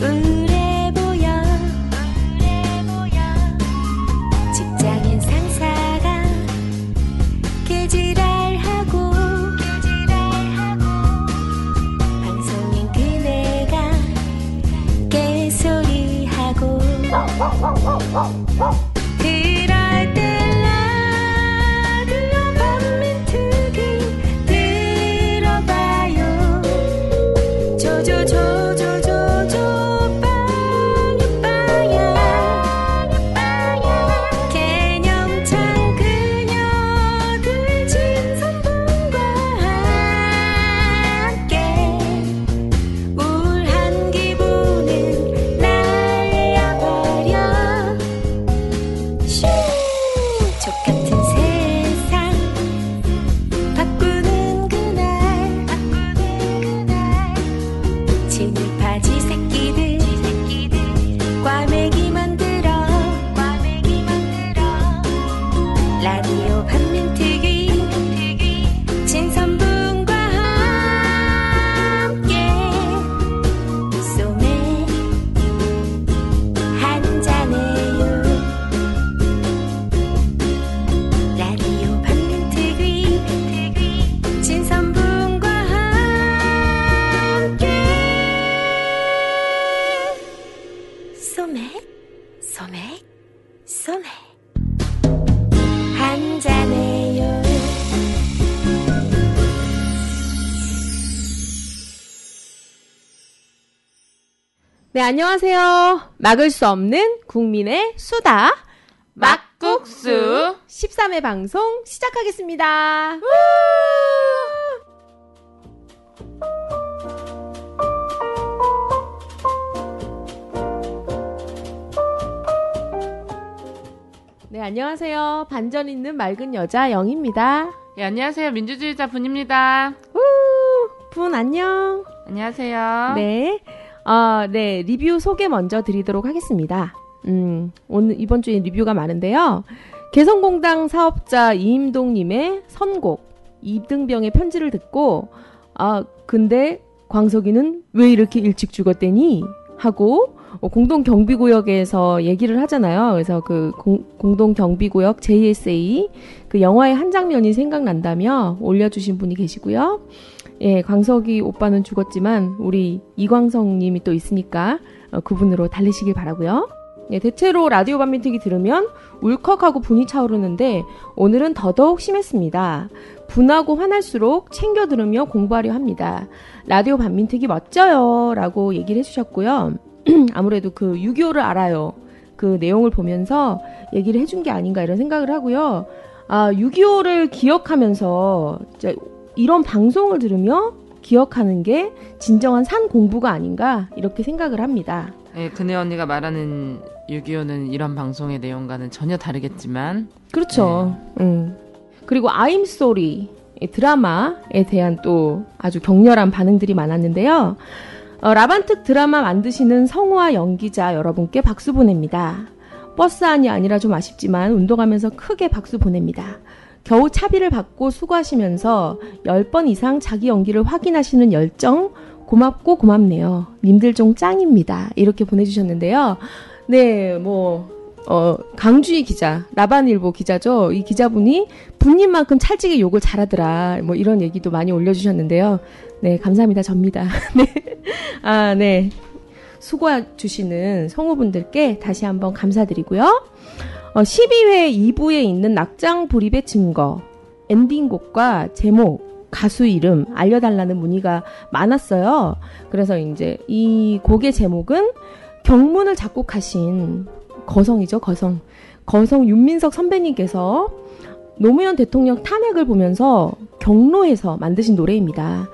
우울해 보여 직장인 상사가 개지랄하고 방송인 그네가 개소리하고 그럴 때 라디오 반민특위 들어봐요. 조조조조조조 빵빵야 개념찬 그녀들 진선분과 함께 우울한 기분은 날려버려. 슈 족같은 세상 바꾸는 그날 진입하지 새끼들 꽈배기 만들어 라디오 반민특위 진선분과 함께 소맥 한잔해요. 라디오 반민특위 진선분과 함께 소맥 한잔해요. 네, 안녕하세요. 막을 수 없는 국민의 수다. 막국수 13회 방송 시작하겠습니다. 네, 안녕하세요. 반전 있는 맑은 여자 영입니다. 예, 안녕하세요. 민주주의자 분입니다. 분 안녕. 안녕하세요. 네. 네, 리뷰 소개 먼저 드리도록 하겠습니다. 오늘 이번 주에 리뷰가 많은데요. 개성공단 사업자 이임동님의 선곡 이등병의 편지를 듣고 근데 광석이는 왜 이렇게 일찍 죽었대니? 하고 공동경비구역에서 얘기를 하잖아요. 그래서 그 공동경비구역 JSA 그 영화의 한 장면이 생각난다며 올려주신 분이 계시고요. 예, 광석이 오빠는 죽었지만 우리 이광석님이 또 있으니까 그분으로 달리시길 바라고요. 예, 대체로 라디오 반민특위 들으면 울컥하고 분이 차오르는데 오늘은 더더욱 심했습니다. 분하고 화날수록 챙겨 들으며 공부하려 합니다. 라디오 반민특위 멋져요 라고 얘기를 해주셨고요. 아무래도 그 6.25를 알아요. 그 내용을 보면서 얘기를 해준 게 아닌가 이런 생각을 하고요. 6.25를 기억하면서 진짜 이런 방송을 들으며 기억하는 게 진정한 산 공부가 아닌가 이렇게 생각을 합니다. 네, 그네 언니가 말하는 6.25는 이런 방송의 내용과는 전혀 다르겠지만 그렇죠. 네. 그리고 I'm Sorry 드라마에 대한 또 아주 격렬한 반응들이 많았는데요. 라반특 드라마 만드시는 성우와 연기자 여러분께 박수 보냅니다. 버스 안이 아니라 좀 아쉽지만 운동하면서 크게 박수 보냅니다. 겨우 차비를 받고 수고하시면서 10번 이상 자기 연기를 확인하시는 열정 고맙고 고맙네요. 님들 좀 짱입니다. 이렇게 보내주셨는데요. 네, 강주희 기자, 라반일보 기자죠. 이 기자분이 분님만큼 찰지게 욕을 잘하더라. 이런 얘기도 많이 올려주셨는데요. 네, 감사합니다. 접니다. 네. 네. 수고해주시는 성우분들께 다시 한번 감사드리고요. 12회 2부에 있는 낙장 불입의 증거, 엔딩곡과 제목, 가수 이름 알려달라는 문의가 많았어요. 그래서 이제 이 곡의 제목은 경문을 작곡하신 거성이죠, 거성 윤민석 선배님께서 노무현 대통령 탄핵을 보면서 경로해서 만드신 노래입니다.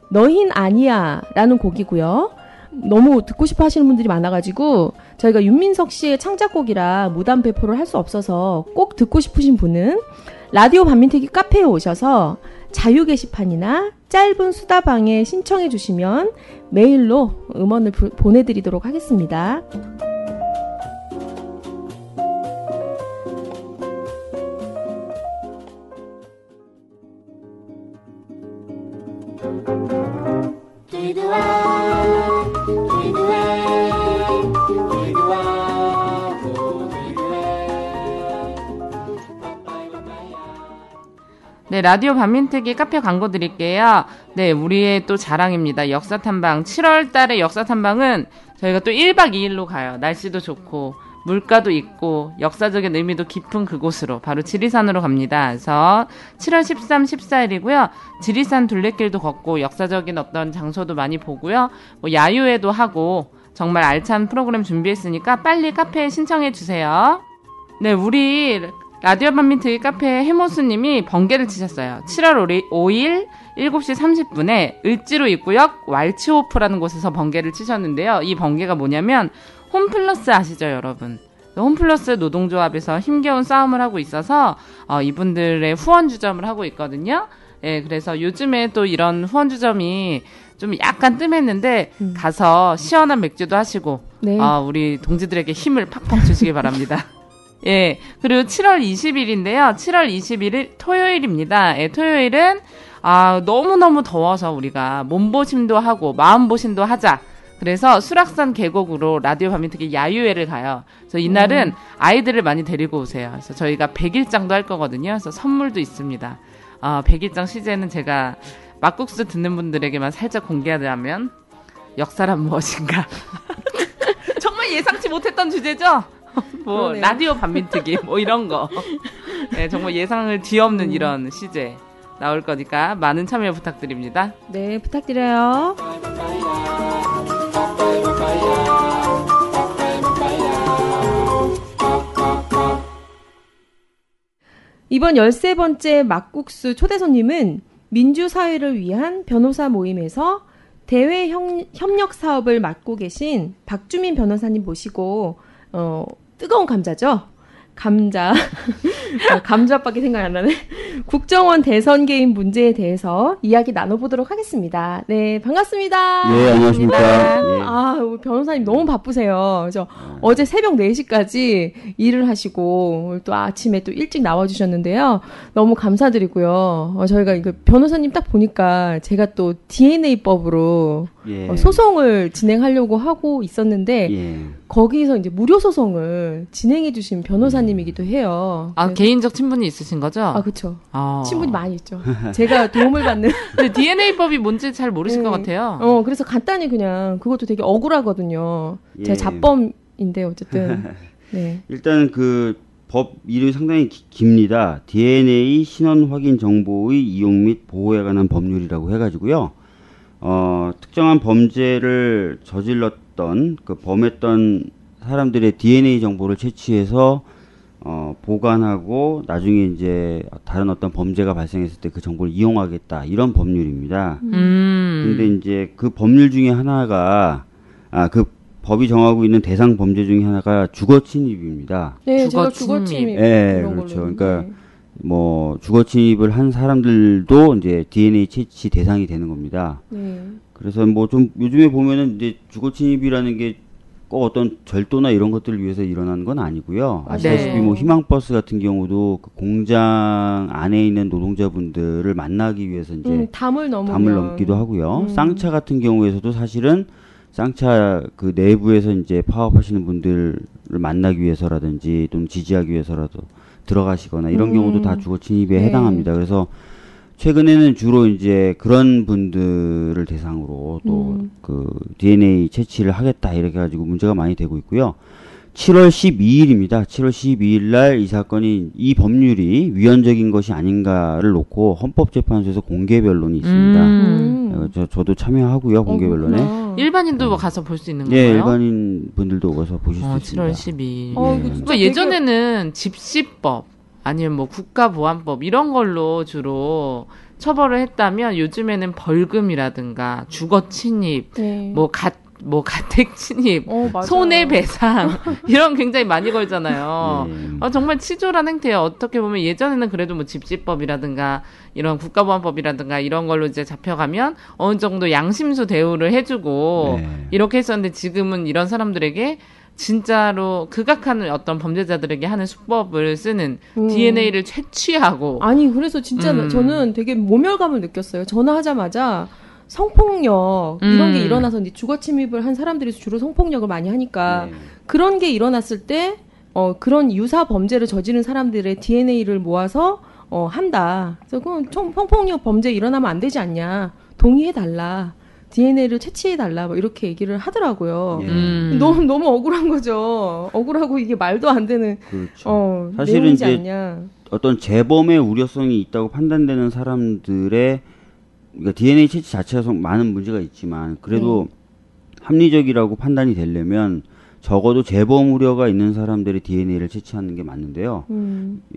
너흰 아니야 라는 곡이고요. 너무 듣고 싶어 하시는 분들이 많아가지고 저희가 윤민석 씨의 창작곡이라 무단 배포를 할 수 없어서 꼭 듣고 싶으신 분은 라디오 반민특위 카페에 오셔서 자유 게시판이나 짧은 수다방에 신청해 주시면 메일로 음원을 보내드리도록 하겠습니다. 두두아 네, 라디오 반민특위 카페 광고 드릴게요. 네, 우리의 또 자랑입니다. 역사탐방. 7월 달에 역사탐방은 저희가 또 1박 2일로 가요. 날씨도 좋고, 물가도 있고, 역사적인 의미도 깊은 그곳으로, 바로 지리산으로 갑니다. 그래서 7월 13, 14일이고요. 지리산 둘레길도 걷고, 역사적인 어떤 장소도 많이 보고요. 뭐 야유회도 하고, 정말 알찬 프로그램 준비했으니까 빨리 카페에 신청해 주세요. 네, 우리 라디오 반민특위 카페 해모수님이 번개를 치셨어요. 7월 5일 7시 30분에 을지로 입구역 왈츠호프라는 곳에서 번개를 치셨는데요. 이 번개가 뭐냐면 홈플러스 아시죠, 여러분? 홈플러스 노동조합에서 힘겨운 싸움을 하고 있어서 이분들의 후원 주점을 하고 있거든요. 예, 그래서 요즘에 또 이런 후원 주점이 좀 약간 뜸했는데 가서 시원한 맥주도 하시고 네. 우리 동지들에게 힘을 팍팍 주시기 바랍니다. 예, 그리고 7월 20일인데요. 7월 21일 토요일입니다. 예, 토요일은 너무너무 더워서 우리가 몸보심도 하고 마음보심도 하자. 그래서 수락산 계곡으로 라디오 반민특위 야유회를 가요. 그래서 이날은 아이들을 많이 데리고 오세요. 그래서 저희가 100일장도 할 거거든요. 그래서 선물도 있습니다. 100일장 시제는 제가 막국수 듣는 분들에게만 살짝 공개하자면 역사란 무엇인가. 정말 예상치 못했던 주제죠? 뭐 그러네요. 라디오 반민특위 뭐 이런 거. 네, 정말 예상을 뒤엎는 이런 시제 나올 거니까 많은 참여 부탁드립니다. 네, 부탁드려요. 이번 13번째 막국수 초대 손님은 민주사회를 위한 변호사 모임에서 대외 협력 사업을 맡고 계신 박주민 변호사님 모시고 뜨거운 감자죠? 감자밖에 생각이 안 나네. 국정원 대선 개입 문제에 대해서 이야기 나눠보도록 하겠습니다. 네, 반갑습니다. 네, 안녕하십니까. 아, 우리 변호사님 너무 바쁘세요. 그래서 어제 새벽 4시까지 일을 하시고 오늘 또 아침에 또 일찍 나와주셨는데요. 너무 감사드리고요. 저희가 이거 변호사님 딱 보니까 제가 또 DNA법으로 예. 소송을 진행하려고 하고 있었는데 예. 거기서 이제 무료 소송을 진행해주신 변호사님이기도 해요. 그래서- 개인적 친분이 있으신 거죠? 그쵸. 아. 친분이 많이 있죠. 제가 도움을 받는. 근데 DNA법이 뭔지 잘 모르실 것 같아요. 그래서 간단히 그냥 그것도 되게 억울하거든요. 제가 예. 자범인데 어쨌든. 네. 일단 그 법 이름이 상당히 깁니다. DNA 신원 확인 정보의 이용 및 보호에 관한 법률이라고 해가지고요. 특정한 범죄를 저질렀던 범했던 사람들의 DNA 정보를 채취해서 보관하고 나중에 이제 다른 어떤 범죄가 발생했을 때 그 정보를 이용하겠다 이런 법률입니다. 근데 이제 그 법률 중에 하나가 그 법이 정하고 있는 대상 범죄 중에 하나가 주거 침입입니다. 네, 주거 제가 주거 침입. 침입. 예, 이런 그렇죠. 걸로 그러니까 했는데. 뭐 주거 침입을 한 사람들도 이제 DNA 채취 대상이 되는 겁니다. 네. 그래서 뭐 좀 요즘에 보면은 이제 주거 침입이라는 게 꼭 어떤 절도나 이런 것들을 위해서 일어나는 건 아니고요. 아시다시피 네. 뭐 희망버스 같은 경우도 그 공장 안에 있는 노동자분들을 만나기 위해서 이제 담을 넘으면. 담을 넘기도 하고요. 쌍차 같은 경우에서도 사실은 쌍차 그 내부에서 이제 파업하시는 분들을 만나기 위해서라든지 또는 지지하기 위해서라도 들어가시거나 이런 경우도 다 주거 침입에 네. 해당합니다. 그래서 최근에는 주로 이제 그런 분들을 대상으로 또 그 DNA 채취를 하겠다 이렇게 가지고 문제가 많이 되고 있고요. 7월 12일입니다. 7월 12일 날 이 사건이 이 법률이 위헌적인 것이 아닌가를 놓고 헌법재판소에서 공개 변론이 있습니다. 저도 참여하고요. 공개 변론에. 그렇구나. 일반인도 뭐 가서 볼 수 있는 건가요? 예, 일반인 분들도 오셔서 보실 수 있습니다. 7월 12일. 이거 예. 진짜 그러니까 예전에는 집시법 아니면 뭐 국가보안법 이런 걸로 주로 처벌을 했다면 요즘에는 벌금이라든가 주거 침입, 네. 가택 침입, 맞아요. 손해배상 이런 굉장히 많이 걸잖아요. 예. 정말 치졸한 행태예요. 어떻게 보면 예전에는 그래도 뭐 집시법이라든가 이런 국가보안법이라든가 이런 걸로 이제 잡혀가면 어느 정도 양심수 대우를 해주고 네. 이렇게 했었는데 지금은 이런 사람들에게 진짜로 극악한 어떤 범죄자들에게 하는 수법을 쓰는 DNA를 채취하고 아니, 그래서 진짜 저는 되게 모멸감을 느꼈어요. 전화하자마자 성폭력 이런 게 일어나서 이제 주거 침입을 한 사람들이 주로 성폭력을 많이 하니까 네. 그런 게 일어났을 때 그런 유사 범죄를 저지른 사람들의 DNA를 모아서 한다. 그래서 그건 성폭력 범죄 일어나면 안 되지 않냐. 동의해달라. DNA를 채취해달라. 뭐 이렇게 얘기를 하더라고요. 예. 너무 억울한 거죠. 억울하고 이게 말도 안 되는 그렇죠. 사실은 내용이지 이제 않냐. 어떤 재범의 우려성이 있다고 판단되는 사람들의 그러니까 DNA 채취 자체가 많은 문제가 있지만 그래도 합리적이라고 판단이 되려면 적어도 재범 우려가 있는 사람들의 DNA를 채취하는 게 맞는데요.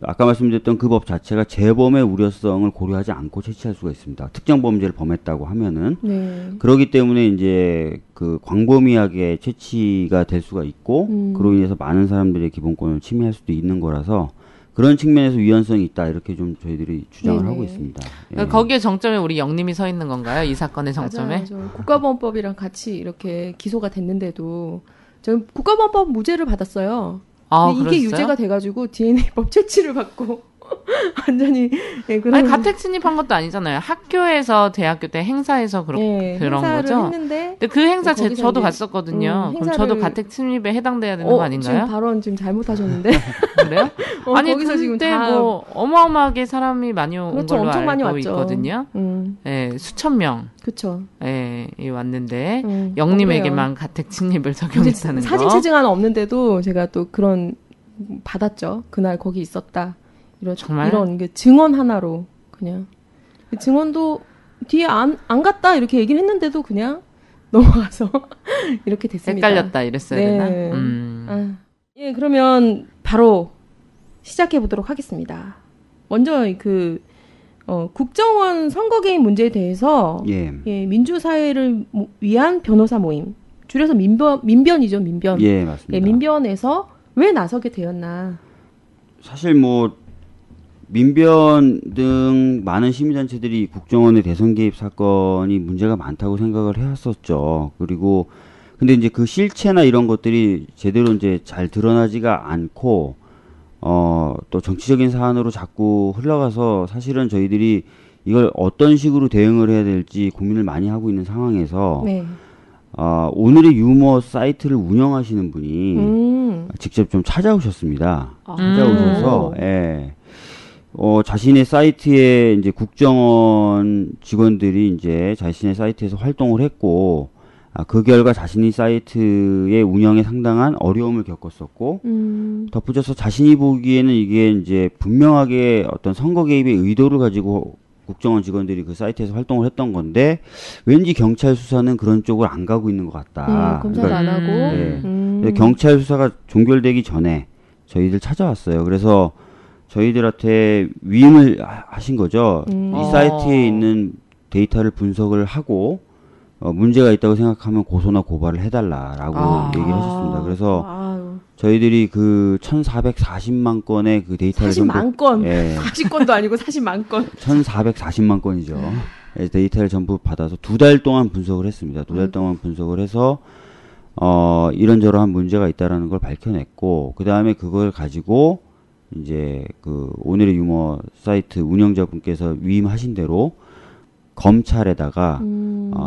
아까 말씀드렸던 그 법 자체가 재범의 우려성을 고려하지 않고 채취할 수가 있습니다. 특정 범죄를 범했다고 하면은 그렇기 때문에 이제 그 광범위하게 채취가 될 수가 있고 그로 인해서 많은 사람들의 기본권을 침해할 수도 있는 거라서 그런 측면에서 위헌성이 있다 이렇게 좀 저희들이 주장을 하고 있습니다. 그러니까 거기에 정점에 우리 영님이 서 있는 건가요? 이 사건의 정점에? 맞아요. 국가보안법이랑 같이 이렇게 기소가 됐는데도 저는 국가보안법 무죄를 받았어요. 근데 이게 유죄가 돼가지고 DNA법 채취를 받고 완전히 아니 가택 침입한 것도 아니잖아요. 학교에서 대학교 때 행사에서 그런 거죠. 했는데 근데 그 행사 저도 갔었거든요. 그럼 저도 가택 침입에 해당돼야 되는 거 아닌가요? 지금 발언 지금 잘못하셨는데. 그래요? 아니 거기서 지금 그때 뭐 어마어마하게 사람이 많이 온 그렇죠, 걸로 엄청 많이 알고 왔죠. 있거든요. 수천 명. 그렇죠. 왔는데 영님에게만 가택 침입을 적용했다는 거. 사진 채증 하나 없는데도 제가 또 그런 받았죠. 그날 거기 있었다. 이런 게 증언 하나로 그냥 증언도 뒤에 안 갔다 이렇게 얘기를 했는데도 그냥 넘어가서 이렇게 됐습니다. 헷갈렸다 이랬어야 되나? 예, 그러면 바로 시작해 보도록 하겠습니다. 먼저 국정원 선거 개입 문제에 대해서 민주사회를 위한 변호사 모임, 줄여서 민변이죠, 민변. 예, 맞습니다. 민변에서 왜 나서게 되었나? 사실 민변 등 많은 시민단체들이 국정원의 대선 개입 사건이 문제가 많다고 생각을 해왔었죠. 그리고 근데 이제 그 실체나 이런 것들이 제대로 이제 잘 드러나지가 않고 또 정치적인 사안으로 자꾸 흘러가서 사실은 저희들이 이걸 어떤 식으로 대응을 해야 될지 고민을 많이 하고 있는 상황에서 오늘의 유머 사이트를 운영하시는 분이 직접 좀 찾아오셨습니다. 찾아오셔서 자신의 사이트에 이제 국정원 직원들이 이제 자신의 사이트에서 활동을 했고 그 결과 자신이 사이트의 운영에 상당한 어려움을 겪었었고 덧붙여서 자신이 보기에는 이게 이제 분명하게 어떤 선거 개입의 의도를 가지고 국정원 직원들이 그 사이트에서 활동을 했던 건데 왠지 경찰 수사는 그런 쪽으로 안 가고 있는 것 같다. 검사도 안 하고. 경찰 수사가 종결되기 전에 저희들 찾아왔어요. 그래서 저희들한테 위임을 하신 거죠. 이 사이트에 있는 데이터를 분석을 하고 문제가 있다고 생각하면 고소나 고발을 해달라라고 얘기를 하셨습니다. 그래서 저희들이 그 1,440만 건의 그 데이터를 40만 건, 40건도 아니고 40만 건. 1,440만 건이죠. 데이터를 전부 받아서 2달 동안 분석을 했습니다. 2달 동안 분석을 해서 이런저런 문제가 있다라는 걸 밝혀냈고 그 다음에 그걸 가지고 이제 그 오늘의 유머 사이트 운영자분께서 위임하신 대로 검찰에다가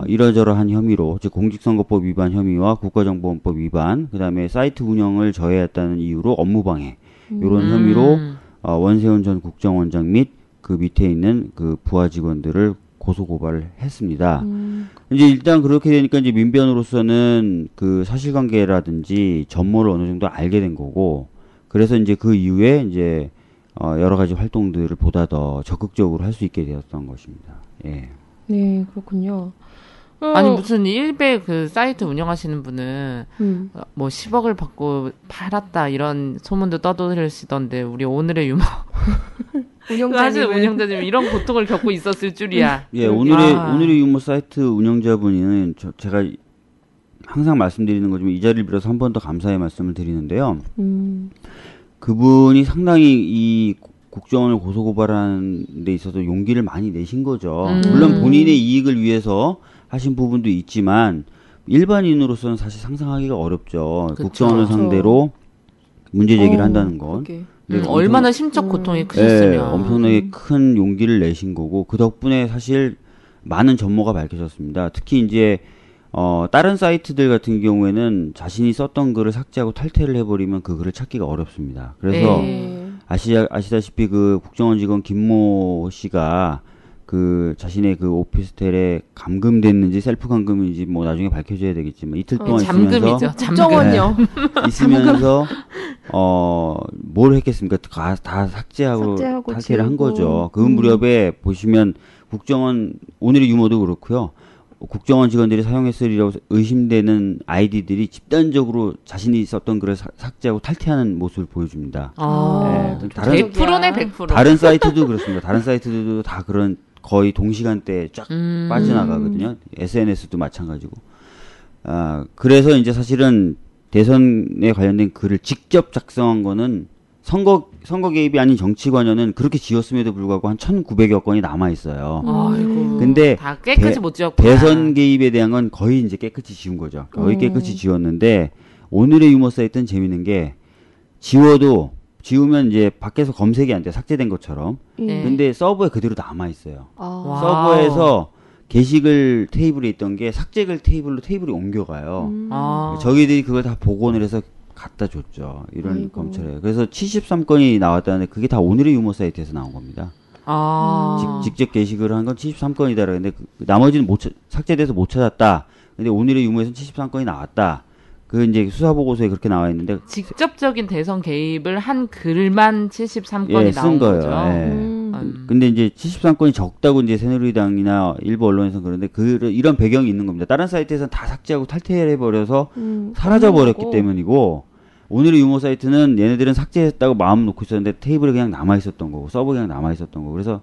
이러저러한 혐의로 즉 공직선거법 위반 혐의와 국가정보원법 위반 그다음에 사이트 운영을 저해했다는 이유로 업무방해 이런 혐의로 원세훈 전 국정원장 및 그 밑에 있는 그 부하 직원들을 고소 고발을 했습니다. 이제 일단 그렇게 되니까 이제 민변으로서는 그 사실관계라든지 전모를 어느 정도 알게 된 거고 그래서 이제 그 이후에 이제 여러 가지 활동들을 보다 더 적극적으로 할 수 있게 되었던 것입니다. 예. 네, 그렇군요. 아니 무슨 일베 그 사이트 운영하시는 분은 뭐 10억을 받고 팔았다 이런 소문도 떠돌리시던데 우리 오늘의 유머 운영자님 이런 고통을 겪고 있었을 줄이야. 예, 오늘의 유머 사이트 운영자분은 제가 항상 말씀드리는 거지만 이 자리를 빌어서 한 번 더 감사의 말씀을 드리는데요. 그분이 상당히 이 국정원을 고소고발하는 데 있어서 용기를 많이 내신 거죠. 물론 본인의 이익을 위해서 하신 부분도 있지만 일반인으로서는 사실 상상하기가 어렵죠. 그쵸. 국정원을 상대로 문제 제기를 한다는 건. 얼마나 심적 고통이 크셨으면. 엄청나게 큰 용기를 내신 거고 그 덕분에 사실 많은 전모가 밝혀졌습니다. 특히 이제 다른 사이트들 같은 경우에는 자신이 썼던 글을 삭제하고 탈퇴를 해버리면 그 글을 찾기가 어렵습니다. 그래서 아시다시피 그 국정원 직원 김모 씨가 그 자신의 그 오피스텔에 감금됐는지 셀프 감금인지 뭐 나중에 밝혀져야 되겠지만 이틀 동안 잠금이죠. 국정원요. 있으면서 뭘 했겠습니까? 다 삭제하고 탈퇴를 지우고. 한 거죠. 그 무렵에 보시면 국정원 오늘의 유머도 그렇고요. 국정원 직원들이 사용했으리라고 의심되는 아이디들이 집단적으로 자신이 썼던 글을 삭제하고 탈퇴하는 모습을 보여줍니다. 네, 다른 100%네 100%. 다른 사이트도 그렇습니다. 다른 사이트들도 다 그런 거의 동시간대에 쫙 빠져나가거든요. SNS도 마찬가지고. 그래서 이제 사실은 대선에 관련된 글을 직접 작성한 거는 선거 개입이 아닌 정치 관여는 그렇게 지었음에도 불구하고 한 1,900여 건이 남아 있어요. 아이고. 근데 다 깨끗이 못 지었구나. 대선 개입에 대한 건 거의 이제 깨끗이 지운 거죠. 거의 깨끗이 지웠는데 오늘의 유머 사이트는 재밌는 게 지우면 이제 밖에서 검색이 안 돼. 삭제된 것처럼. 네. 근데 서버에 그대로 남아 있어요. 와우. 서버에서 게시글 테이블에 있던 게 삭제글 테이블이 옮겨가요. 저희들이 그걸 다 복원을 해서 갖다 줬죠. 이런 아이고. 검찰에. 그래서 73건이 나왔다는데 그게 다 오늘의 유머 사이트에서 나온 겁니다. 직접 게시글을 한 건 73건이다. 그런데 나머지는 삭제돼서 못 찾았다. 근데 오늘의 유머에서는 73건이 나왔다. 그 이제 수사 보고서에 그렇게 나와 있는데 직접적인 대선 개입을 한 글만 73건이 쓴 나온 거예요. 거죠. 예. 근데 이제 73건이 적다고 이제 새누리당이나 일부 언론에서는 그런데 이런 배경이 있는 겁니다. 다른 사이트에서는 다 삭제하고 탈퇴해 버려서 사라져 버렸기 때문이고 오늘의 유머 사이트는 얘네들은 삭제했다고 마음 놓고 있었는데 테이블에 그냥 남아 있었던 거고 서버에 그냥 남아 있었던 거고 그래서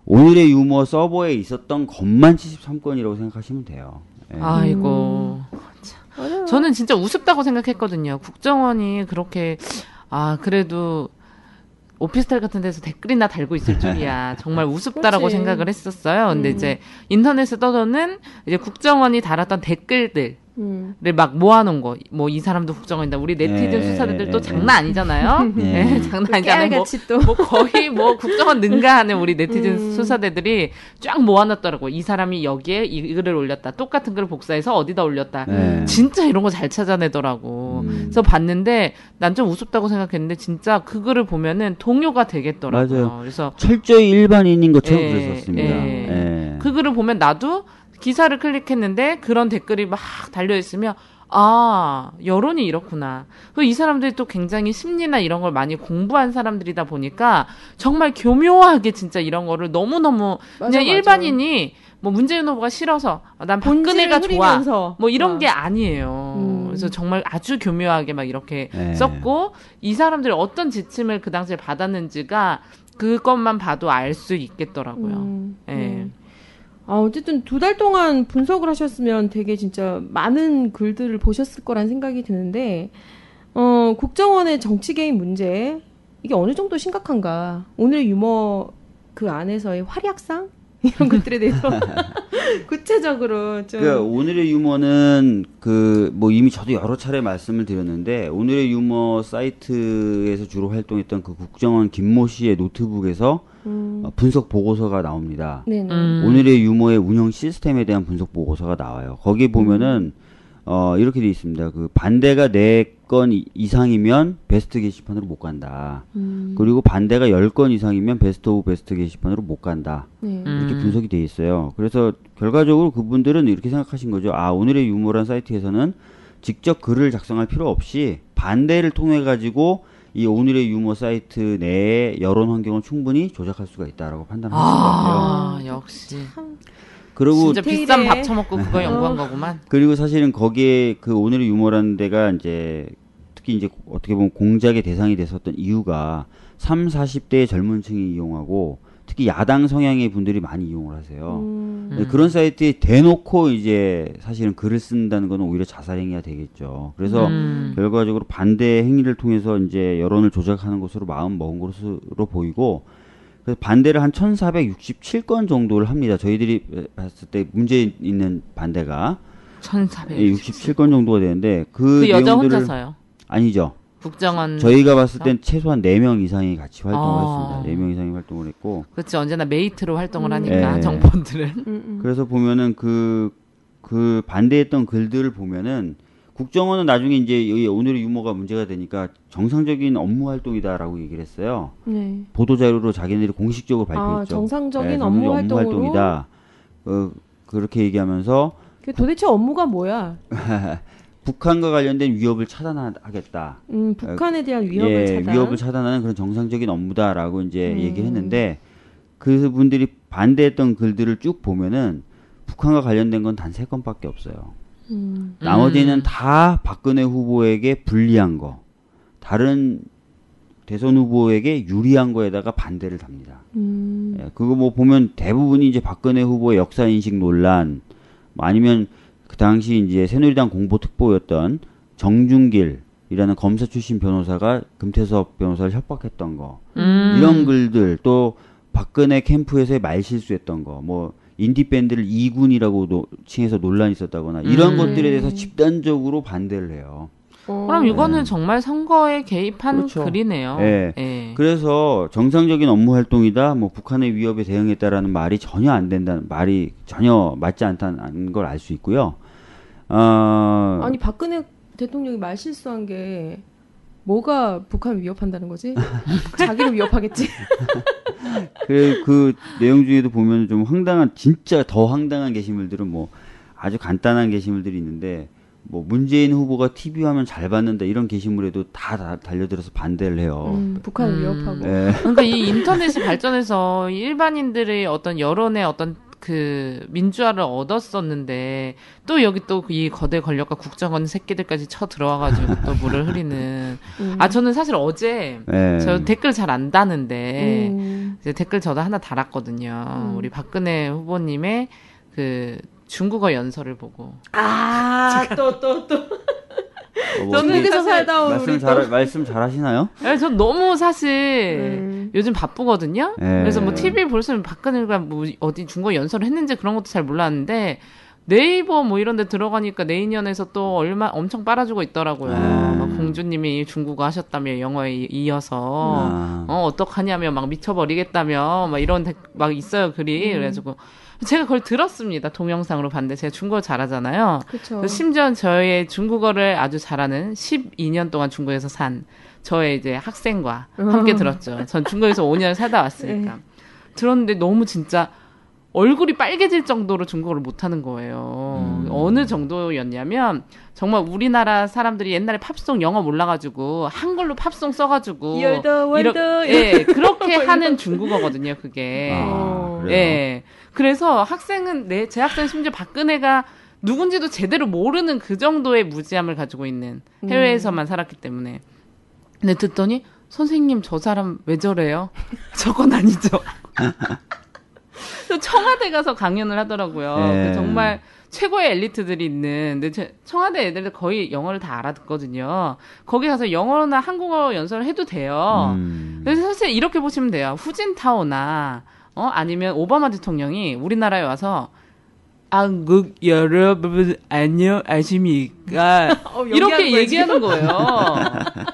오늘의 유머 서버에 있었던 것만 73건이라고 생각하시면 돼요. 예. 아이고. 참. 저는 진짜 우습다고 생각했거든요. 국정원이 그렇게 그래도 오피스텔 같은 데서 댓글이나 달고 있을 줄이야. 정말 우습다라고 그렇지. 생각을 했었어요. 근데 이제 인터넷에 떠도는 이제 국정원이 달았던 댓글들 를 막 모아놓은 거. 뭐 이 사람도 국정원이다. 우리 네티즌 수사들도 장난 아니잖아요. 네, 장난 아니잖아요. 깨알같이 또. 뭐 거의 뭐 국정원 능가하는 우리 네티즌 수사대들이 쫙 모아놨더라고. 이 사람이 여기에 이 글을 올렸다. 똑같은 글을 복사해서 어디다 올렸다. 진짜 이런 거 잘 찾아내더라고. 그래서 봤는데 난 좀 우습다고 생각했는데 진짜 그 글을 보면은 동요가 되겠더라고요. 맞아요. 그래서 철저히 일반인인 것처럼 예, 그랬었습니다. 예. 예. 그 글을 보면 나도 기사를 클릭했는데 그런 댓글이 막 달려있으면 여론이 이렇구나. 그리고 이 사람들이 또 굉장히 심리나 이런 걸 많이 공부한 사람들이다 보니까 정말 교묘하게 진짜 이런 거를 너무너무 그냥 일반인이 뭐 문재인 후보가 싫어서 난 박근혜가 좋아. 뭐 이런 게 아니에요. 그래서 정말 아주 교묘하게 막 이렇게 썼고 이 사람들이 어떤 지침을 그 당시에 받았는지가 그것만 봐도 알 수 있겠더라고요. 예. 어쨌든 2달 동안 분석을 하셨으면 되게 진짜 많은 글들을 보셨을 거란 생각이 드는데, 국정원의 정치 개입 문제, 이게 어느 정도 심각한가? 오늘의 유머 그 안에서의 활약상? 이런 것들에 대해서 구체적으로 좀. 그러니까 오늘의 유머는 뭐 이미 저도 여러 차례 말씀을 드렸는데, 오늘의 유머 사이트에서 주로 활동했던 그 국정원 김모 씨의 노트북에서 분석 보고서가 나옵니다. 네네. 오늘의 유머의 운영 시스템에 대한 분석 보고서가 나와요. 거기 보면은 이렇게 돼 있습니다. 그 반대가 4건 이상이면 베스트 게시판으로 못 간다. 그리고 반대가 10건 이상이면 베스트 오브 베스트 게시판으로 못 간다. 네. 이렇게 분석이 돼 있어요. 그래서 결과적으로 그분들은 이렇게 생각하신 거죠. 오늘의 유머란 사이트에서는 직접 글을 작성할 필요 없이 반대를 통해 가지고 이 오늘의 유머 사이트 내의 여론 환경을 충분히 조작할 수가 있다라고 판단하신 것 같아요. 역시. 그리고 진짜 비싼 밥 처먹고 그거 연구한 거구만. 그리고 사실은 거기에 그 오늘의 유머라는 데가 이제 특히 이제 어떻게 보면 공작의 대상이 됐었던 이유가 30, 40대의 젊은 층이 이용하고 특히 야당 성향의 분들이 많이 이용을 하세요. 그런 사이트에 대놓고 이제 사실은 글을 쓴다는 건 오히려 자살행위가 되겠죠. 그래서 결과적으로 반대 행위를 통해서 이제 여론을 조작하는 것으로 마음 먹은 것으로 보이고, 그래서 반대를 한 1467건 정도를 합니다. 저희들이 봤을 때 문제 있는 반대가 1467건 정도가 되는데 그 여자 내용들을 혼자서요? 아니죠. 국정원 저희가 봤을 땐 최소한 4명 이상이 같이 활동을 했습니다. 4명 이상이 활동을 했고. 그렇지. 언제나 메이트로 활동을 하니까 정권들은. 그래서 보면은 그 반대했던 글들을 보면은 국정원은 나중에 이제 여기 오늘의 유머가 문제가 되니까 정상적인 업무 활동이다라고 얘기를 했어요. 네. 보도 자료로 자기네들이 공식적으로 발표했죠. 아, 정상적인 네, 업무 활동으로 활동이다. 그렇게 얘기하면서 그 도대체 업무가 뭐야? 북한과 관련된 위협을 차단하겠다. 북한에 대한 위협을 차단. 위협을 차단하는 그런 정상적인 업무다라고 이제 얘기했는데 그분들이 반대했던 글들을 쭉 보면은 북한과 관련된 건 단 3건밖에 없어요. 나머지는 다 박근혜 후보에게 불리한 거, 다른 대선 후보에게 유리한 거에다가 반대를 답니다. 예, 그거 뭐 보면 대부분이 이제 박근혜 후보의 역사 인식 논란, 뭐 아니면 그 당시 이제 새누리당 공보특보였던 정준길이라는 검사 출신 변호사가 금태섭 변호사를 협박했던 거, 이런 글들, 또 박근혜 캠프에서의 말실수했던 거, 뭐 인디밴드를 이군이라고 칭해서 논란이 있었다거나 이런 것들에 대해서 집단적으로 반대를 해요. 그럼 이거는 정말 선거에 개입한 그렇죠. 글이네요. 네. 예. 그래서 정상적인 업무 활동이다, 뭐 북한의 위협에 대응했다라는 말이 전혀 안 된다는 말이 전혀 맞지 않다는 걸 알 수 있고요. 아니 박근혜 대통령이 말실수한 게 뭐가 북한 위협한다는 거지? 자기를 위협하겠지. 그 내용 중에도 보면 좀 황당한, 진짜 더 황당한 게시물들은 뭐 아주 간단한 게시물들이 있는데, 뭐 문재인 후보가 TV 화면 잘 받는다 이런 게시물에도 다 달려들어서 반대를 해요. 북한을 위협하고. 네. 그러니까 이 인터넷이 발전해서 일반인들의 어떤 여론의 어떤 그 민주화를 얻었었는데 또 여기 또 이 거대 권력과 국정원 새끼들까지 쳐 들어와가지고 또 물을 흐리는. 아 저는 사실 어제 네. 저 댓글 잘 안 다는데 이제 댓글 저도 하나 달았거든요. 우리 박근혜 후보님의 그 중국어 연설을 보고. 또. 뭐 저는 여기서 살다 온 우리 말씀 잘 하시나요? 네, 전 너무 사실 요즘 바쁘거든요. 네. 그래서 뭐 TV 볼 수 있으면 박근혜가 뭐 어디 중국어 연설을 했는지 그런 것도 잘 몰랐는데 네이버 뭐 이런 데 들어가니까 내인연에서 또 엄청 빨아주고 있더라고요. 막 공주님이 중국어 하셨다며 영어에 이어서 어떡하냐며 막 미쳐버리겠다며 막 이런 막 있어요 글이. 그래가지고 제가 그걸 들었습니다. 동영상으로 봤는데 제가 중국어 잘하잖아요. 그쵸. 심지어 저의 중국어를 아주 잘하는 12년 동안 중국에서 산 저의 이제 학생과 함께 들었죠. 전 중국에서 5년을 살다 왔으니까. 들었는데 너무 진짜 얼굴이 빨개질 정도로 중국어를 못하는 거예요. 어느 정도였냐면 정말 우리나라 사람들이 옛날에 팝송 영어 몰라가지고 한글로 팝송 써가지고 예, 그렇게 하는 중국어거든요. 그게. 예. 그래서 학생은 제 학생 심지어 박근혜가 누군지도 제대로 모르는 그 정도의 무지함을 가지고 있는, 해외에서만 살았기 때문에. 근데 듣더니 선생님 저 사람 왜 저래요? 저건 아니죠. 청와대 가서 강연을 하더라고요. 네. 정말 최고의 엘리트들이 있는, 근데 청와대 애들도 거의 영어를 다 알아듣거든요. 거기 가서 영어나 한국어 연설을 해도 돼요. 그래서 사실 이렇게 보시면 돼요. 후진타오나 아니면 오바마 대통령이 우리나라에 와서 한국 여러분 안녕하십니까 이렇게 얘기하는 거예요.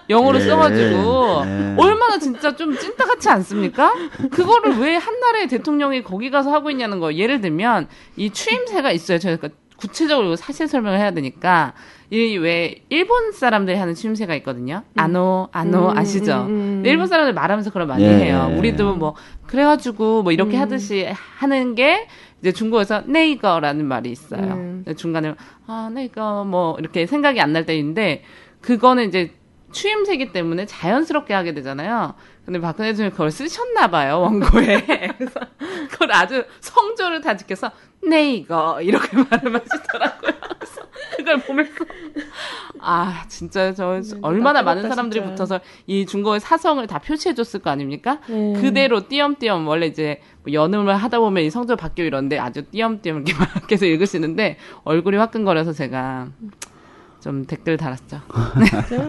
영어로 써가지고 얼마나 진짜 좀 찐따 같지 않습니까? 그거를 왜 한 나라의 대통령이 거기 가서 하고 있냐는 거. 예를 들면 이 추임새가 있어요. 저희가 구체적으로 사실 설명을 해야 되니까 이 왜 일본 사람들이 하는 추임새가 있거든요. 아노 아시죠? 일본 사람들 말하면서 그걸 많이 해요. 우리도 뭐 그래가지고 뭐 이렇게 하듯이 하는 게 이제 중국에서 네이거라는 말이 있어요. 중간에 네이거 뭐 이렇게 생각이 안 날 때인데 그거는 이제 추임새이기 때문에 자연스럽게 하게 되잖아요. 근데 박근혜 대통령이 그걸 쓰셨나 봐요, 원고에. 그래서 그걸 아주 성조를 다 지켜서 네이거 이렇게 말씀하시더라고요. 그래서 그걸 보면서 진짜 저 얼마나 많은 사람들이 진짜. 붙어서 이 중국어의 사성을 다 표시해줬을 거 아닙니까? 그대로 띄엄띄엄 원래 이제 뭐 연음을 하다 보면 이 성조 바뀌고 이런데 아주 띄엄띄엄 이렇게 막 계속 읽으시는데 얼굴이 화끈거려서 제가 좀 댓글 달았죠.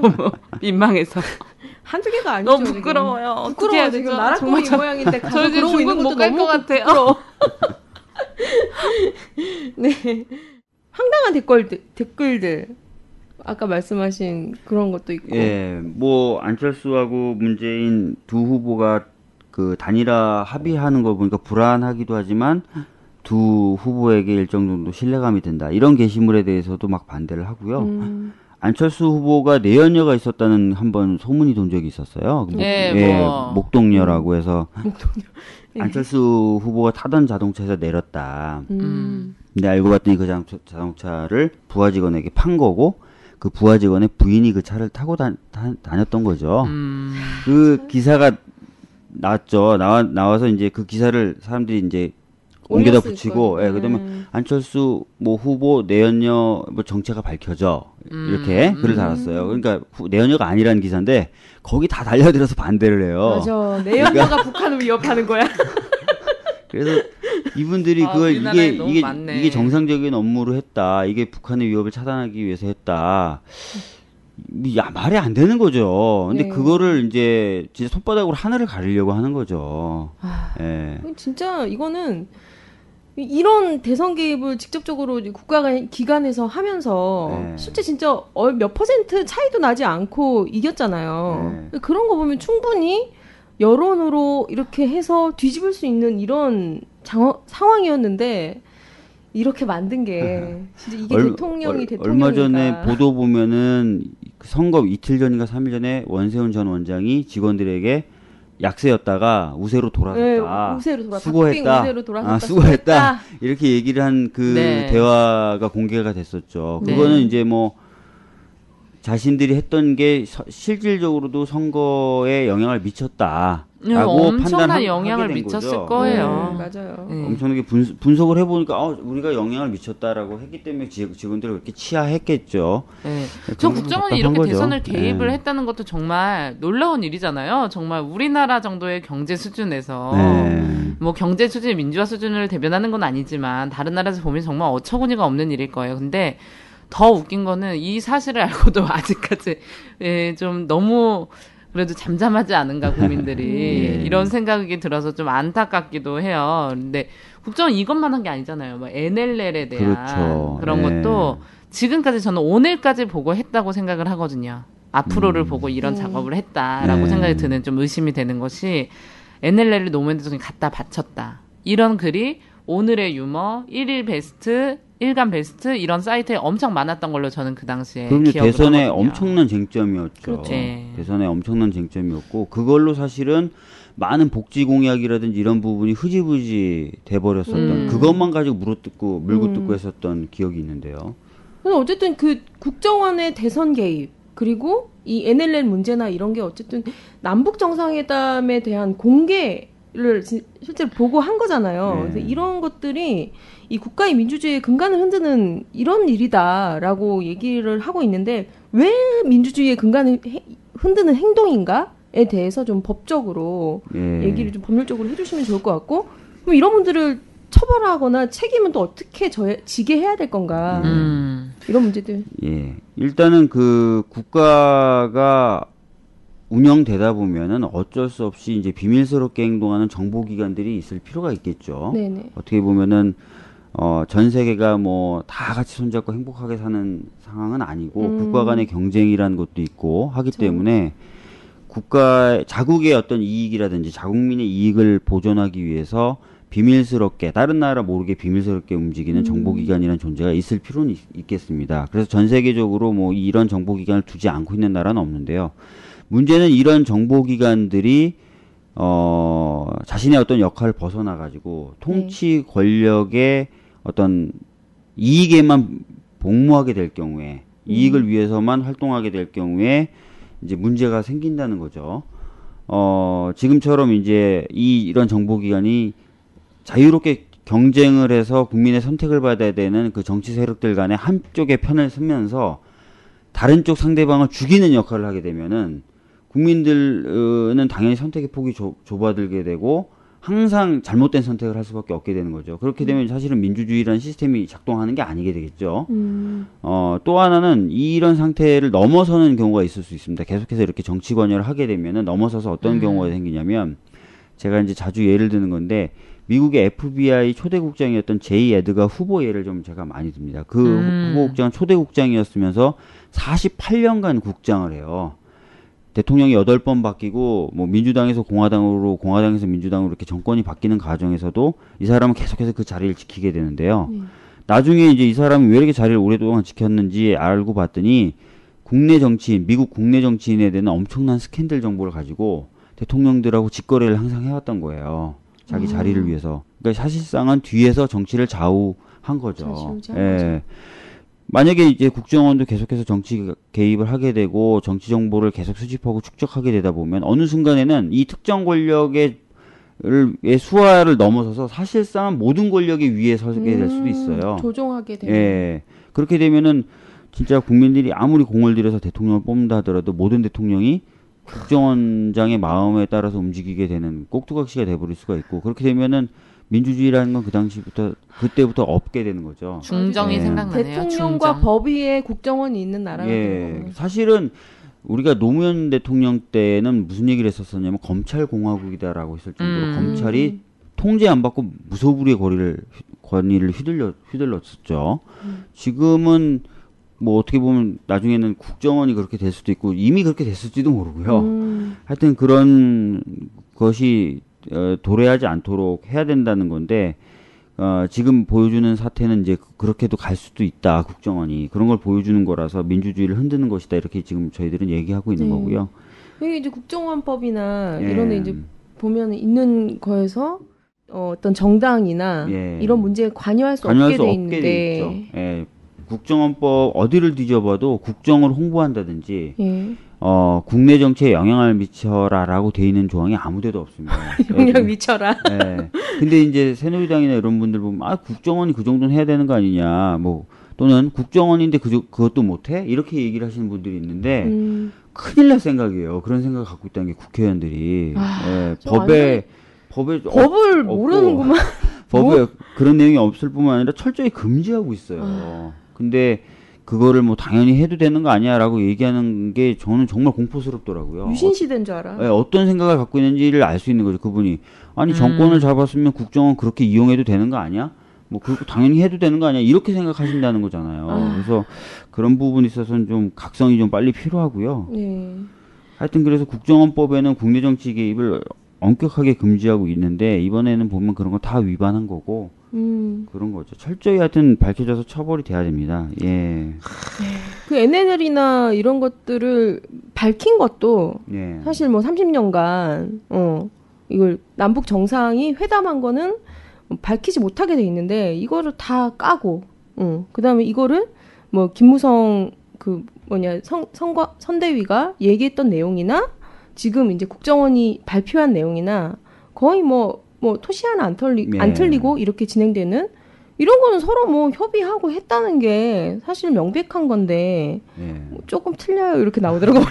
너무 민망해서. 한두 개가 아니죠. 너무 부끄러워요. 부끄러워 지금 나라꼴이 이 모양인데 가서 저 이제 그러고 있는 중국 것도 못 갈 너무 것 같아요. 부끄러워. 네. 황당한 댓글들. 아까 말씀하신 그런 것도 있고. 예, 뭐 안철수하고 문재인 두 후보가 그 단일화 합의하는 거 보니까 불안하기도 하지만 두 후보에게 일정 정도 신뢰감이 든다. 이런 게시물에 대해서도 막 반대를 하고요. 안철수 후보가 내연녀가 있었다는 한번 소문이 돈 적이 있었어요. 목동녀라고 해서 안철수 후보가 타던 자동차에서 내렸다. 근데 알고 봤더니 그 자동차를 부하 직원에게 판 거고 그 부하 직원의 부인이 그 차를 타고 다녔던 거죠. 그 기사가 나왔죠. 나와서 이제 그 기사를 사람들이 이제 옮겨다 붙이고, 그다음에 안철수 뭐 후보 내연녀 뭐 정체가 밝혀져 이렇게 글을 달았어요. 그러니까 내연녀가 아니라는 기사인데 거기 다 달려들어서 반대를 해요. 맞아. 내연녀가 북한을 위협하는 거야. 그래서 이분들이 그걸 이게 정상적인 업무를 했다. 이게 북한의 위협을 차단하기 위해서 했다. 야, 말이 안 되는 거죠. 근데 그거를 이제 진짜 손바닥으로 하늘을 가리려고 하는 거죠. 진짜 이거는 이런 대선 개입을 직접적으로 국가 기관에서 하면서 실제 진짜 몇 퍼센트 차이도 나지 않고 이겼잖아요. 그런 거 보면 충분히 여론으로 이렇게 해서 뒤집을 수 있는 이런 상황이었는데 이렇게 만든 게 진짜 이게 대통령이 얼마 전에 보도 보면은 선거 이틀 전인가 3일 전에 원세훈 전 원장이 직원들에게 약세였다가 우세로 돌아섰다. 우세로 돌아섰다. 수고했다. 우세로 돌아섰다. 수고했다. 이렇게 얘기를 한 그 대화가 공개가 됐었죠. 그거는 이제 뭐 자신들이 했던 게 실질적으로도 선거에 영향을 미쳤다. 엄청난 영향을 미쳤을 거죠. 거예요. 맞아요. 엄청나게 분석을 해보니까 우리가 영향을 미쳤다라고 했기 때문에 직원들을 그렇게 치하했겠죠. 전 국정원이 이렇게 대선을 개입을 했다는 것도 정말 놀라운 일이잖아요. 정말 우리나라 정도의 경제 수준에서 뭐 경제 수준, 민주화 수준을 대변하는 건 아니지만 다른 나라에서 보면 정말 어처구니가 없는 일일 거예요. 근데 더 웃긴 거는 이 사실을 알고도 아직까지 좀 너무 그래도 잠잠하지 않은가 국민들이 이런 생각이 들어서 좀 안타깝기도 해요. 근데 국정은 이것만 한 게 아니잖아요. 뭐 NLL에 대한 그런 것도 지금까지 저는 오늘까지 보고 했다고 생각을 하거든요. 앞으로를 보고 이런 작업을 했다라고 생각이 드는 좀 의심이 되는 것이 NLL을 노무현 대통령이 갖다 바쳤다. 이런 글이 오늘의 유머, 1일 베스트, 일간 베스트 이런 사이트에 엄청 많았던 걸로 저는 그 당시에 기억을 하거든요. 대선에 엄청난 쟁점이었죠. 그렇죠. 대선에 엄청난 쟁점이었고 그걸로 사실은 많은 복지 공약이라든지 이런 부분이 흐지부지 돼버렸었던 그것만 가지고 물고 뜯고 했었던 기억이 있는데요. 어쨌든 그 국정원의 대선 개입 그리고 이 NLL 문제나 이런 게 어쨌든 남북 정상회담에 대한 공개를 실제로 보고한 거잖아요. 그래서 이런 것들이 이 국가의 민주주의의 근간을 흔드는 이런 일이다라고 얘기를 하고 있는데 왜 민주주의의 근간을 흔드는 행동인가에 대해서 좀 법적으로 얘기를 좀 법률적으로 해주시면 좋을 것 같고 그럼 이런 분들을 처벌하거나 책임은 또 어떻게 지게 해야 될 건가 이런 문제들. 일단은 그 국가가 운영되다 보면은 어쩔 수 없이 이제 비밀스럽게 행동하는 정보기관들이 있을 필요가 있겠죠. 네네. 어떻게 보면은 전 세계가 뭐 다 같이 손잡고 행복하게 사는 상황은 아니고 국가 간의 경쟁이라는 것도 있고 하기 때문에 자국의 어떤 이익이라든지 자국민의 이익을 보존하기 위해서 비밀스럽게 다른 나라 모르게 비밀스럽게 움직이는 정보기관이라는 존재가 있을 필요는 있겠습니다. 그래서 전 세계적으로 뭐 이런 정보기관을 두지 않고 있는 나라는 없는데요. 문제는 이런 정보기관들이 자신의 어떤 역할을 벗어나가지고 통치 권력의 어떤 이익에만 복무하게 될 경우에 이익을 위해서만 활동하게 될 경우에 이제 문제가 생긴다는 거죠. 지금처럼 이제 이런 정보기관이 자유롭게 경쟁을 해서 국민의 선택을 받아야 되는 그 정치 세력들 간에 한쪽의 편을 서면서 다른 쪽 상대방을 죽이는 역할을 하게 되면은 국민들은 당연히 선택의 폭이 좁아들게 되고 항상 잘못된 선택을 할 수밖에 없게 되는 거죠. 그렇게 되면 사실은 민주주의라는 시스템이 작동하는 게 아니게 되겠죠. 또 하나는 이런 상태를 넘어서는 경우가 있을 수 있습니다. 계속해서 이렇게 정치 관여를 하게 되면은 넘어서서 어떤 경우가 생기냐면 제가 이제 자주 예를 드는 건데 미국의 FBI 초대국장이었던 제이 에드가 후보 예를 좀 제가 많이 듭니다. 그 후보국장은 초대국장이었으면서 48년간 국장을 해요. 대통령이 8번 바뀌고 뭐 민주당에서 공화당으로 공화당에서 민주당으로 이렇게 정권이 바뀌는 과정에서도 이 사람은 계속해서 그 자리를 지키게 되는데요. 나중에 이제 이 사람이 왜 이렇게 자리를 오랫동안 지켰는지 알고 봤더니 국내 정치인, 미국 국내 정치인에 대한 엄청난 스캔들 정보를 가지고 대통령들하고 직거래를 항상 해왔던 거예요. 자기 자리를 위해서. 그러니까 사실상은 뒤에서 정치를 좌우한 거죠. 예. 만약에 이제 국정원도 계속해서 정치 개입을 하게 되고 정치 정보를 계속 수집하고 축적하게 되다 보면 어느 순간에는 이 특정 권력의 수하를 넘어서서 사실상 모든 권력의 위에 서게 될 수도 있어요. 조종하게 되면. 예. 그렇게 되면은 진짜 국민들이 아무리 공을 들여서 대통령을 뽑는다 하더라도 모든 대통령이 국정원장의 마음에 따라서 움직이게 되는 꼭두각시가 돼버릴 수가 있고 그렇게 되면은 민주주의라는 건 그 당시부터 그때부터 없게 되는 거죠. 중정이 예. 생각나네요. 대통령과 중정. 법 위에 국정원이 있는 나라가 예. 되는 거예요. 사실은 우리가 노무현 대통령 때는 무슨 얘기를 했었었냐면 검찰공화국이다라고 했을 정도로 검찰이 통제 안 받고 무소불위의 권위를 휘둘렀었죠. 지금은 뭐 어떻게 보면 나중에는 국정원이 그렇게 될 수도 있고 이미 그렇게 됐을지도 모르고요. 하여튼 그런 것이 도래하지 않도록 해야 된다는 건데 지금 보여주는 사태는 이제 그렇게도 갈 수도 있다. 국정원이 그런 걸 보여주는 거라서 민주주의를 흔드는 것이다. 이렇게 지금 저희들은 얘기하고 있는 거고요. 이게 이제 국정원법이나 예. 이런 데 이제 보면 있는 거에서 어떤 정당이나 예. 이런 문제에 관여할 수 없게 돼 있는데 있죠. 예. 국정원법 어디를 뒤져봐도 국정을 홍보한다든지 예. 국내 정치에 영향을 미쳐라라고 돼 있는 조항이 아무데도 없습니다. 영향 미쳐라. 예. 근데 이제 새누리당이나 이런 분들 보면 국정원이 그 정도는 해야 되는 거 아니냐, 뭐 또는 국정원인데 그것도 못해 이렇게 얘기를 하시는 분들이 있는데 큰일 날 생각이에요. 그런 생각을 갖고 있다는 게 국회의원들이 예. 법을 모르는구만. 법에 그런 내용이 없을 뿐만 아니라 철저히 금지하고 있어요. 근데 그거를 뭐 당연히 해도 되는 거 아니야라고 얘기하는 게 저는 정말 공포스럽더라고요. 유신시대인 줄 알아. 예, 어떤 생각을 갖고 있는지를 알 수 있는 거죠. 그분이 아니 정권을 잡았으면 국정원 그렇게 이용해도 되는 거 아니야? 뭐 그렇고 당연히 해도 되는 거 아니야? 이렇게 생각하신다는 거잖아요. 그래서 그런 부분에 있어서는 좀 각성이 좀 빨리 필요하고요. 예. 하여튼 그래서 국정원법에는 국내 정치 개입을 엄격하게 금지하고 있는데 이번에는 보면 그런 거 다 위반한 거고 그런 거죠. 철저히 하여튼 밝혀져서 처벌이 돼야 됩니다. 예. 그 NLL이나 이런 것들을 밝힌 것도 예. 사실 뭐 30년간 이걸 남북 정상이 회담한 거는 밝히지 못하게 돼 있는데 이거를 다 까고 그다음에 이거를 뭐 김무성 선대위가 얘기했던 내용이나 지금 이제 국정원이 발표한 내용이나 거의 뭐 토시 하나 안 틀리고 이렇게 진행되는 이런 거는 서로 뭐 협의하고 했다는 게 사실 명백한 건데 뭐 조금 틀려요 이렇게 나오더라고요.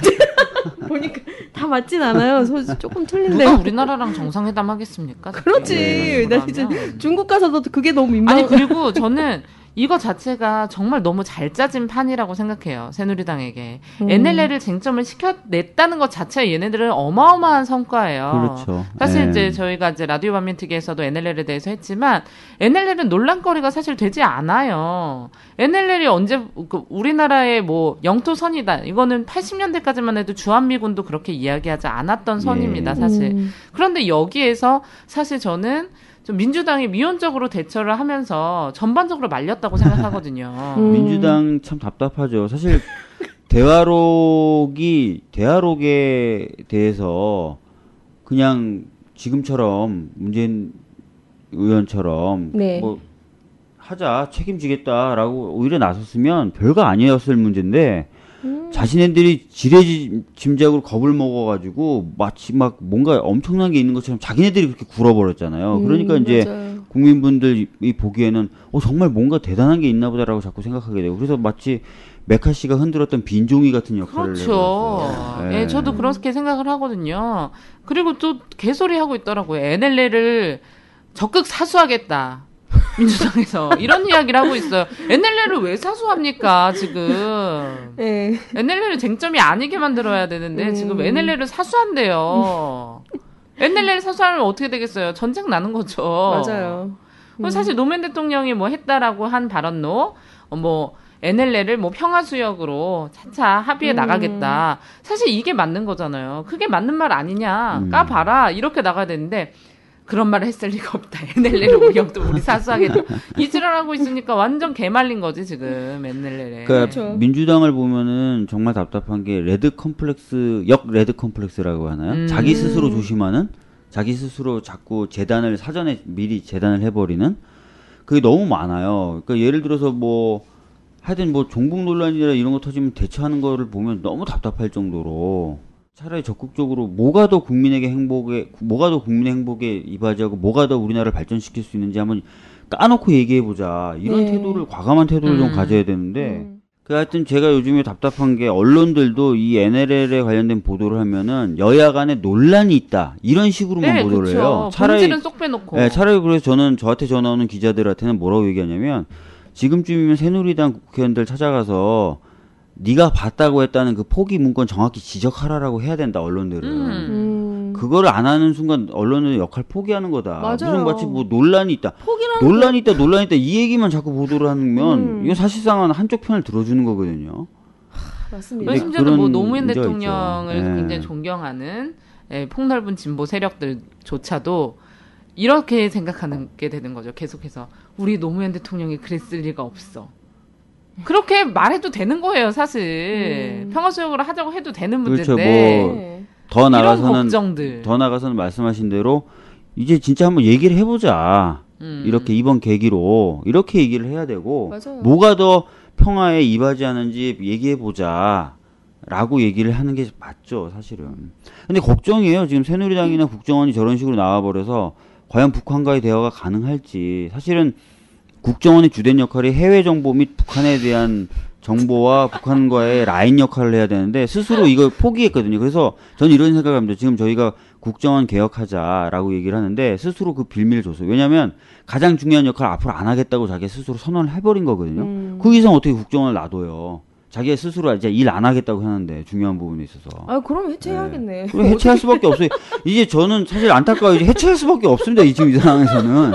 보니까 다 맞진 않아요. 조금 틀린데. 누가 우리나라랑 정상회담 하겠습니까? 그렇지. 나 이제 중국 가서도 그게 너무 민망해. 아니 그리고 저는 이거 자체가 정말 너무 잘 짜진 판이라고 생각해요. 새누리당에게. NLL을 쟁점을 시켜냈다는 것 자체가 얘네들은 어마어마한 성과예요. 그렇죠. 사실 이제 저희가 이제 라디오 반민특위에서도 NLL에 대해서 했지만 NLL은 논란거리가 사실 되지 않아요. NLL이 언제 우리나라의 뭐 영토선이다. 이거는 80년대까지만 해도 주한미군도 그렇게 이야기하지 않았던 선입니다. 사실. 그런데 여기에서 사실 저는 좀 민주당이 미온적으로 대처를 하면서 전반적으로 말렸다고 생각하거든요. 민주당 참 답답하죠. 사실 대화록에 대해서 그냥 지금처럼 문재인 의원처럼 네. 뭐 하자 책임지겠다라고 오히려 나섰으면 별거 아니었을 문제인데 자신네들이 지레짐작으로 겁을 먹어가지고 마치 막 뭔가 엄청난 게 있는 것처럼 자기네들이 그렇게 굴어버렸잖아요. 그러니까 이제 맞아요. 국민분들이 보기에는 정말 뭔가 대단한 게 있나 보다라고 자꾸 생각하게 되고 그래서 마치 메카시가 흔들었던 빈종이 같은 역할을 그렇죠. 해버렸어요. 예, 저도 그렇게 생각을 하거든요. 그리고 또 개소리 하고 있더라고요. NLL을 적극 사수하겠다. 민주당에서 이런 이야기를 하고 있어요. NLL을 왜 사수합니까 지금? 네. NLL을 쟁점이 아니게 만들어야 되는데 지금 NLL을 사수한대요. NLL 사수하면 어떻게 되겠어요? 전쟁 나는 거죠. 맞아요. 사실 노무현 대통령이 뭐 했다라고 한 발언로 NLL을 평화수역으로 차차 합의해 나가겠다. 사실 이게 맞는 거잖아요. 그게 맞는 말 아니냐? 까봐라. 이렇게 나가야 되는데 그런 말을 했을 리가 없다. NLL의 우경도 우리 사수하게 이 지랄하고 있으니까 완전 개말린 거지 지금 NLL에. 그러니까 그렇죠. 민주당을 보면은 정말 답답한 게 레드 컴플렉스, 역 레드 컴플렉스라고 하나요? 자기 스스로 조심하는, 자기 스스로 자꾸 재단을 사전에 미리 재단을 해버리는 그게 너무 많아요. 그러니까 예를 들어서 뭐 하여튼 뭐 종북 논란이나 이런 거 터지면 대처하는 거를 보면 너무 답답할 정도로 차라리 적극적으로 뭐가 더 국민의 행복에 이바지하고 뭐가 더 우리나라를 발전시킬 수 있는지 한번 까놓고 얘기해보자. 이런 네. 태도를, 과감한 태도를 좀 가져야 되는데 그 하여튼 제가 요즘에 답답한 게 언론들도 이 NLL에 관련된 보도를 하면은 여야 간에 논란이 있다. 이런 식으로만 네, 보도를 그쵸. 해요. 본질은 쏙 빼놓고. 네, 차라리 그래서 저는 저한테 전화 오는 기자들한테는 뭐라고 얘기하냐면 지금쯤이면 새누리당 국회의원들 찾아가서 네가 봤다고 했다는 그 포기 문건 정확히 지적하라라고 해야 된다, 언론들은. 그거를 안 하는 순간 언론의 역할 포기하는 거다. 맞아요. 무슨 마치 뭐 논란이 있다. 포기라는 논란이 있다. 이 얘기만 자꾸 보도를 하면 이건 사실상은 한쪽 편을 들어주는 거거든요. 맞습니다. 근데 심지어는 뭐 그런 노무현 문제가 대통령을 있죠. 네. 굉장히 존경하는 폭넓은 진보 세력들조차도 이렇게 생각하게 되는 거죠. 계속해서 우리 노무현 대통령이 그랬을 리가 없어. 그렇게 말해도 되는 거예요, 사실. 평화수용을 하자고 해도 되는 그렇죠. 문제인데. 뭐 더 이런 나가서는 걱정들. 더 나가서는 말씀하신 대로 이제 진짜 한번 얘기를 해보자. 이렇게 이번 계기로 이렇게 얘기를 해야 되고 맞아요. 뭐가 더 평화에 이바지하는지 얘기해보자. 라고 얘기를 하는 게 맞죠, 사실은. 근데 걱정이에요. 지금 새누리당이나 국정원이 저런 식으로 나와버려서 과연 북한과의 대화가 가능할지. 사실은 국정원의 주된 역할이 해외 정보 및 북한에 대한 정보와 북한과의 라인 역할을 해야 되는데 스스로 이걸 포기했거든요. 그래서 저는 이런 생각을 합니다. 지금 저희가 국정원 개혁하자라고 얘기를 하는데 스스로 그 빌미를 줬어요. 왜냐하면 가장 중요한 역할을 앞으로 안 하겠다고 자기 스스로 선언을 해버린 거거든요. 그 이상 어떻게 국정원을 놔둬요. 자기가 스스로 이제 일 안 하겠다고 하는데 중요한 부분에 있어서. 아, 그럼 해체해야겠네. 그럼 해체할 수밖에 없어요. 이제 저는 사실 안타까워요. 이제 해체할 수밖에 없습니다. 지금 이 상황에서는.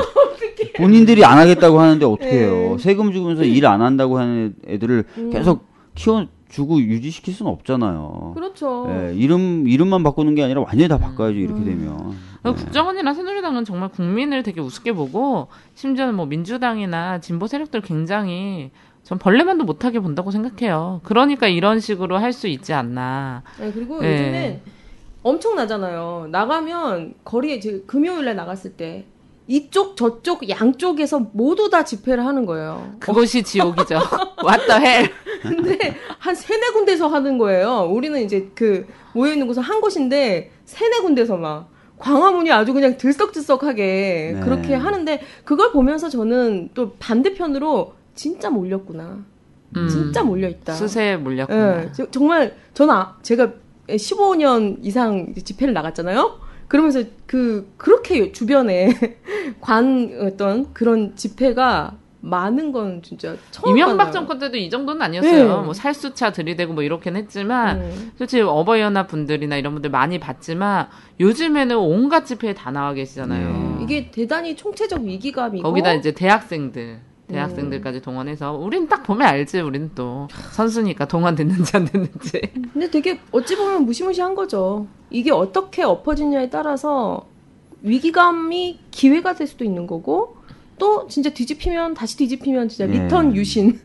본인들이 안 하겠다고 하는데 어떻게 해요. 세금 주면서 일 안 한다고 하는 애들을 계속 키워주고 유지시킬 수는 없잖아요. 그렇죠. 예, 이름만 바꾸는 게 아니라 완전히 다 바꿔야죠. 이렇게 되면. 국정원이나 새누리당은 정말 국민을 되게 우습게 보고 심지어는 뭐 민주당이나 진보 세력들 굉장히 전 벌레만도 못하게 본다고 생각해요. 그러니까 이런 식으로 할 수 있지 않나. 네, 그리고 네. 요즘엔 엄청나잖아요. 나가면 거리에 금요일날 나갔을 때 이쪽 저쪽 양쪽에서 모두 다 집회를 하는 거예요. 그것이 지옥이죠. What the hell? 근데 한 세네 군데서 하는 거예요. 우리는 이제 그 모여있는 곳은 한 곳인데 세네 군데서 막 광화문이 아주 그냥 들썩들썩하게 네. 그렇게 하는데 그걸 보면서 저는 또 반대편으로 진짜 몰렸구나. 진짜 몰려있다. 수세에 몰렸구나. 예, 정말 저는 제가 15년 이상 이제 집회를 나갔잖아요. 그러면서 그렇게 주변에 어떤 그런 집회가 많은 건 진짜 처음 이명박 봤어요. 정권 때도 이 정도는 아니었어요. 네. 뭐 살수차 들이대고 뭐 이렇긴 했지만 솔직히 어버이연합 분들이나 이런 분들 많이 봤지만 요즘에는 온갖 집회에 다 나와 계시잖아요. 이게 대단히 총체적 위기감이고 거기다 이제 대학생들까지 동원해서 우린 딱 보면 알지. 우린 또 선수니까 동원됐는지 안 됐는지. 근데 되게 어찌 보면 무시무시한 거죠. 이게 어떻게 엎어지냐에 따라서 위기감이 기회가 될 수도 있는 거고 또 진짜 다시 뒤집히면 진짜 네. 리턴 유신.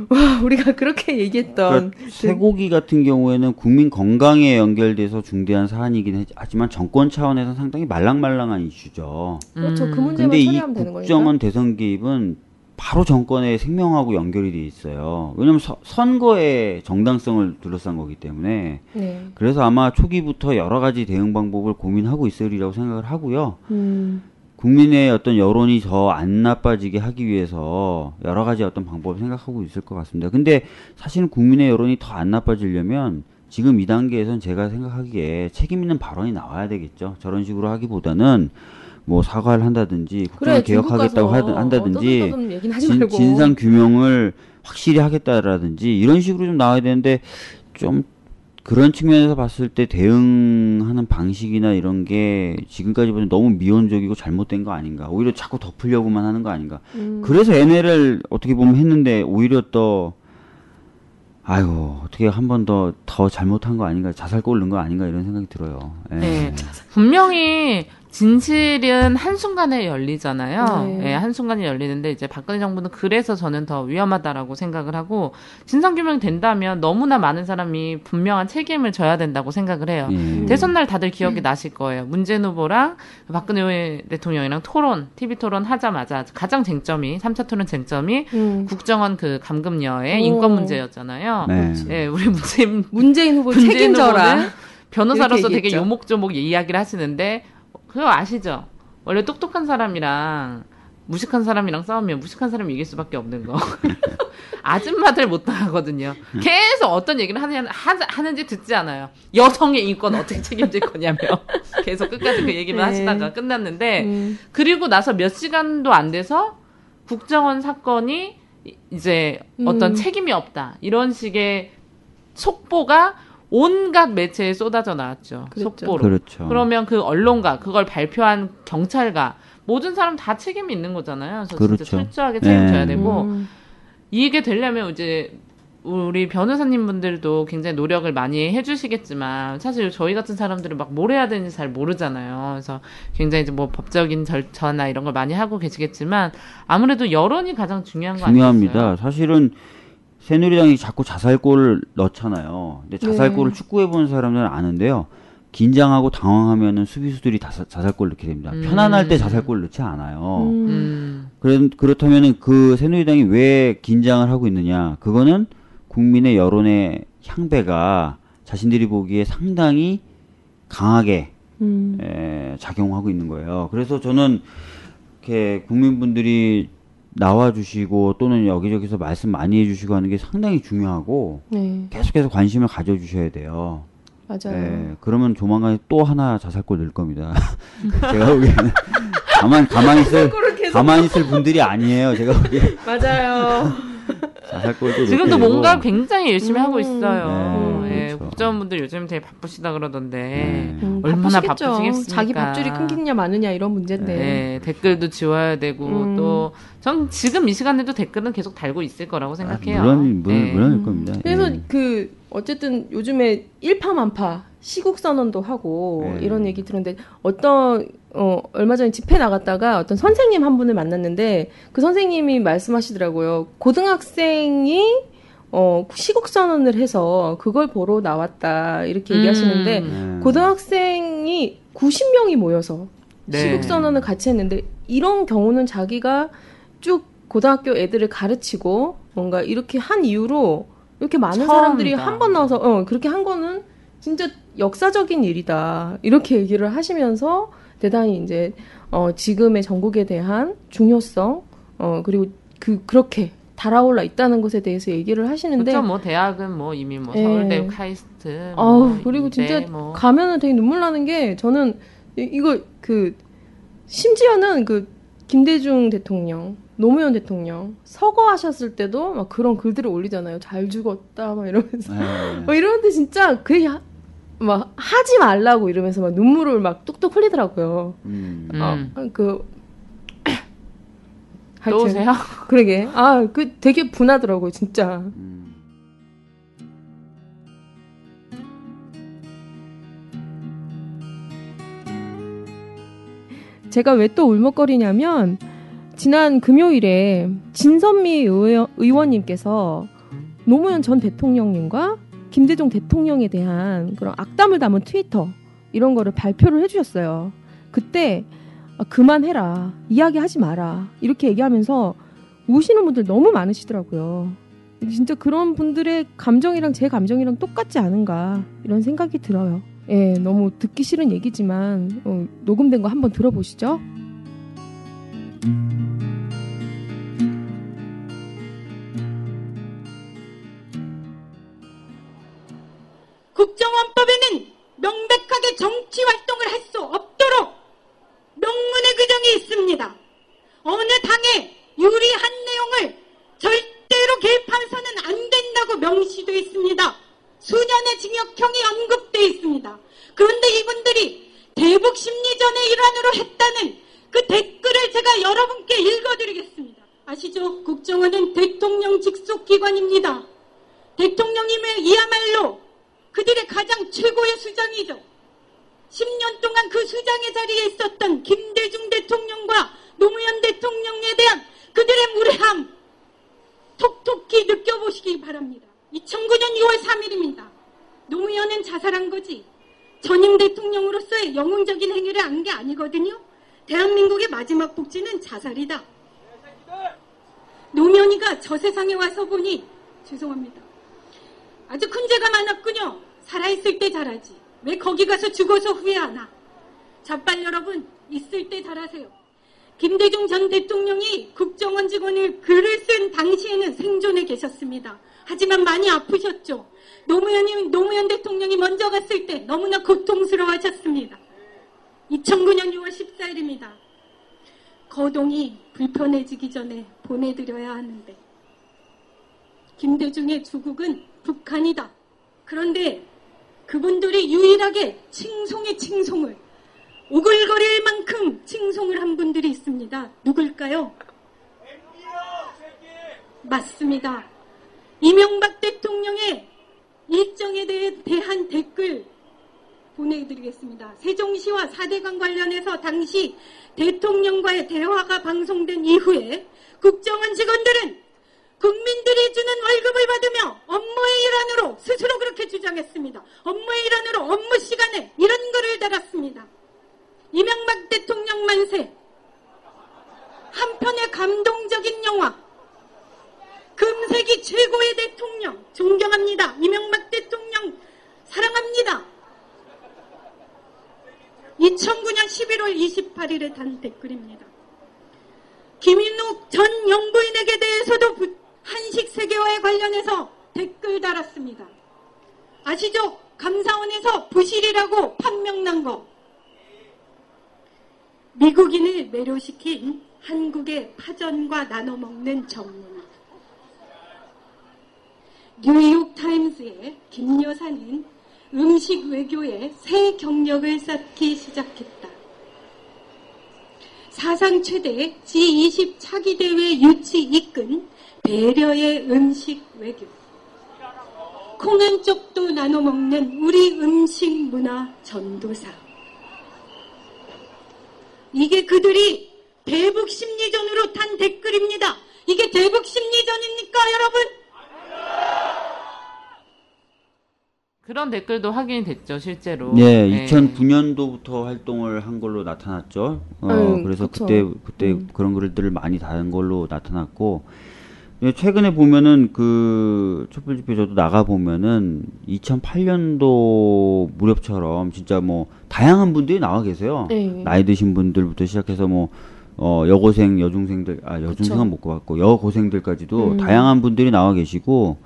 와, 우리가 그렇게 얘기했던 그러니까 쇠고기 같은 경우에는 국민 건강에 연결돼서 중대한 사안이긴 하지만 정권 차원에서 상당히 말랑말랑한 이슈죠. 그렇죠. 그 문제만 근데 이 처리하면 되는 거니까. 국정원 대선 개입은 바로 정권의 생명하고 연결이 돼 있어요. 왜냐하면 선거의 정당성을 둘러싼 거기 때문에. 네. 그래서 아마 초기부터 여러 가지 대응 방법을 고민하고 있으리라고 생각을 하고요. 국민의 어떤 여론이 더 안 나빠지게 하기 위해서 여러 가지 어떤 방법을 생각하고 있을 것 같습니다. 근데 사실은 국민의 여론이 더 안 나빠지려면 지금 이 단계에선 제가 생각하기에 책임 있는 발언이 나와야 되겠죠. 저런 식으로 하기보다는 뭐 사과를 한다든지 국정을 개혁하겠다고 한다든지 진상 규명을 확실히 하겠다라든지 이런 식으로 좀 나와야 되는데 좀 그런 측면에서 봤을 때 대응하는 방식이나 이런 게 지금까지 보면 너무 미온적이고 잘못된 거 아닌가. 오히려 자꾸 덮으려고만 하는 거 아닌가. 그래서 NL을 어떻게 보면 했는데 오히려 또 어떻게 한 번 더 잘못한 거 아닌가. 자살 꼴른 거 아닌가 이런 생각이 들어요. 예. 네. 분명히 진실은 한순간에 열리잖아요. 네. 예, 한순간에 열리는데 이제 박근혜 정부는 그래서 저는 더 위험하다라고 생각을 하고 진상규명이 된다면 너무나 많은 사람이 분명한 책임을 져야 된다고 생각을 해요. 대선 날 다들 기억이 나실 거예요. 문재인 후보랑 박근혜 대통령이랑 토론, TV 토론 하자마자 가장 쟁점이 3차 토론 쟁점이 국정원 그 감금녀의 인권 문제였잖아요. 네. 예, 우리 문재인 후보 문재인 책임져라. 후보는 변호사로서 이렇게 되게 얘기했죠. 요목조목 이야기를 하시는데 그거 아시죠? 원래 똑똑한 사람이랑 무식한 사람이랑 싸우면 무식한 사람이 이길 수밖에 없는 거. 아줌마들 못 당하거든요. 계속 어떤 얘기를 하는지 듣지 않아요. 여성의 인권 어떻게 책임질 거냐며. 계속 끝까지 그 얘기만 하시다가 끝났는데 그리고 나서 몇 시간도 안 돼서 국정원 사건이 이제 어떤 책임이 없다. 이런 식의 속보가 온갖 매체에 쏟아져 나왔죠. 그랬죠. 속보로. 그렇죠. 그러면 그 언론가, 그걸 발표한 경찰가, 모든 사람 다 책임이 있는 거잖아요. 그래서 그렇죠. 진짜 철저하게 책임져야 네. 되고 이게 되려면 이제 우리 변호사님 분들도 굉장히 노력을 많이 해주시겠지만 사실 저희 같은 사람들은 막 뭘 해야 되는지 잘 모르잖아요. 그래서 굉장히 이제 뭐 법적인 절차나 이런 걸 많이 하고 계시겠지만 아무래도 여론이 가장 중요한 거 중요합니다. 아니겠어요? 사실은 새누리당이 자꾸 자살골을 넣잖아요. 근데 자살골을 축구해보는 사람들은 아는데요. 긴장하고 당황하면은 수비수들이 자살골 넣게 됩니다. 편안할 때 자살골 넣지 않아요. 그렇다면은 그 새누리당이 왜 긴장을 하고 있느냐? 그거는 국민의 여론의 향배가 자신들이 보기에 상당히 강하게 작용하고 있는 거예요. 그래서 저는 이렇게 국민분들이 나와주시고 또는 여기저기서 말씀 많이 해주시고 하는 게 상당히 중요하고 네, 계속해서 관심을 가져주셔야 돼요. 맞아요. 네, 그러면 조만간 또 하나 자살골 늘 겁니다. 제가 보기에는 가만히 있을 분들이 아니에요. 제가 보기에 맞아요. 자살골도 지금도 넣게 뭔가 되고. 굉장히 열심히 하고 있어요. 네, 예, 그렇죠. 국정원분들 요즘 되게 바쁘시다 그러던데 네. 얼마나 바쁘시겠죠. 바쁘시겠습니까? 자기 밥줄이 끊기냐 마느냐 이런 문제인데. 네, 댓글도 지워야 되고 또 전 지금 이 시간에도 댓글은 계속 달고 있을 거라고 생각해요. 물론일 겁니다. 그래서 예. 그 어쨌든 요즘에 일파만파 시국 선언도 하고 네. 이런 얘기 들었는데 어떤 얼마 전에 집회 나갔다가 어떤 선생님 한 분을 만났는데 그 선생님이 말씀하시더라고요. 고등학생이 시국 선언을 해서 그걸 보러 나왔다 이렇게 얘기하시는데 고등학생이 90명이 모여서 네. 시국 선언을 같이 했는데 이런 경우는 자기가 쭉 고등학교 애들을 가르치고 뭔가 이렇게 한 이유로 이렇게 많은 사람들이 처음이다. 한 번 나와서 그렇게 한 거는 진짜 역사적인 일이다 이렇게 얘기를 하시면서 대단히 이제 지금의 전국에 대한 중요성 그리고 그렇게 달아올라 있다는 것에 대해서 얘기를 하시는데 그렇죠. 뭐 대학은 뭐 이미 뭐 예. 서울대, 카이스트, 그리고 이대, 진짜 뭐. 가면은 되게 눈물 나는 게 저는 이거 심지어는 김대중 대통령, 노무현 대통령 서거하셨을 때도 막 그런 글들을 올리잖아요. 잘 죽었다 막 이러면서 막 이러는데 진짜 막 하지 말라고 이러면서 막 눈물을 막 뚝뚝 흘리더라고요. 또 오세요? 그러게. 되게 분하더라고요, 진짜. 제가 왜 또 울먹거리냐면 지난 금요일에 진선미 의원님께서 노무현 전 대통령님과 김대중 대통령에 대한 그런 악담을 담은 트위터 이런 거를 발표를 해주셨어요. 그때 그만해라, 이야기하지 마라 이렇게 얘기하면서 우시는 분들 너무 많으시더라고요. 진짜 그런 분들의 감정이랑 제 감정이랑 똑같지 않은가 이런 생각이 들어요. 예, 너무 듣기 싫은 얘기지만 녹음된 거 한번 들어보시죠. 국정원법에는 명백하게 정치 활동을 할 수 없도록 명문의 규정이 있습니다. 어느 당에 유리한 내용을 절대로 개입해서는 안 된다고 명시되어 있습니다. 수년의 징역형이 언급되어 있습니다. 그런데 이분들이 대북 심리전의 일환으로 했다는 그 댓글을 제가 여러분께 읽어드리겠습니다. 아시죠? 국정원은 대통령 직속기관입니다. 대통령님이야말로 그들의 가장 최고의 수장이죠. 10년 동안 그 수장의 자리에 있었던 김대중 대통령과 노무현 대통령에 대한 그들의 무례함 톡톡히 느껴보시기 바랍니다. 2009년 2월 3일입니다. 노무현은 자살한 거지 전임 대통령으로서의 영웅적인 행위를 한 게 아니거든요. 대한민국의 마지막 복지는 자살이다. 노무현이가 저 세상에 와서 보니 죄송합니다. 아주 큰 죄가 많았군요. 살아있을 때 잘하지. 왜 거기 가서 죽어서 후회하나. 자빨 여러분 있을 때 잘하세요. 김대중 전 대통령이 국정원 직원을 글을 쓴 당시에는 생존해 계셨습니다. 하지만 많이 아프셨죠. 노무현 대통령이 먼저 갔을 때 너무나 고통스러워하셨습니다. 2009년 6월 14일입니다. 거동이 불편해지기 전에 보내드려야 하는데 김대중의 주국은 북한이다. 그런데 그분들이 유일하게 칭송을 오글거릴 만큼 칭송을 한 분들이 있습니다. 누굴까요? 맞습니다. 이명박 대통령의 일정에 대한 댓글 보내드리겠습니다. 세종시와 4대강 관련해서 당시 대통령과의 대화가 방송된 이후에 국정원 직원들은 국민들이 주는 월급을 받으며 업무의 일환으로 스스로 그렇게 주장했습니다. 업무의 일환으로 업무 시간에 이런 글을 달았습니다. 이명박 대통령 만세, 한편의 감동적인 영화, 금세기 최고의 대통령 존경합니다. 이명박 대통령 사랑합니다. 2009년 11월 28일에 단 댓글입니다. 김인욱 전 영부인에게 대해서도 한식 세계화에 관련해서 댓글 달았습니다. 아시죠? 감사원에서 부실이라고 판명난 거. 미국인을 매료시킨 한국의 파전과 나눠먹는 정문화. 뉴욕타임스의 김 여사는 음식 외교에 새 경력을 쌓기 시작했다. 사상 최대 G20 차기대회 유치 이끈 배려의 음식 외교. 콩 한 쪽도 나눠 먹는 우리 음식 문화 전도사. 이게 그들이 대북 심리전으로 탄 댓글입니다. 이게 대북 심리전입니까, 여러분? 그런 댓글도 확인이 됐죠, 실제로. 네, 2009년도부터 활동을 한 걸로 나타났죠. 그래서 그쵸. 그때 그런 글들을 많이 다른 걸로 나타났고, 예, 최근에 보면은 그 촛불 집회 저도 나가 보면은 2008년도 무렵처럼 진짜 뭐 다양한 분들이 나와 계세요. 네. 나이 드신 분들부터 시작해서 뭐 여고생, 여중생들, 여중생은 못 가봤고 여고생들까지도 다양한 분들이 나와 계시고.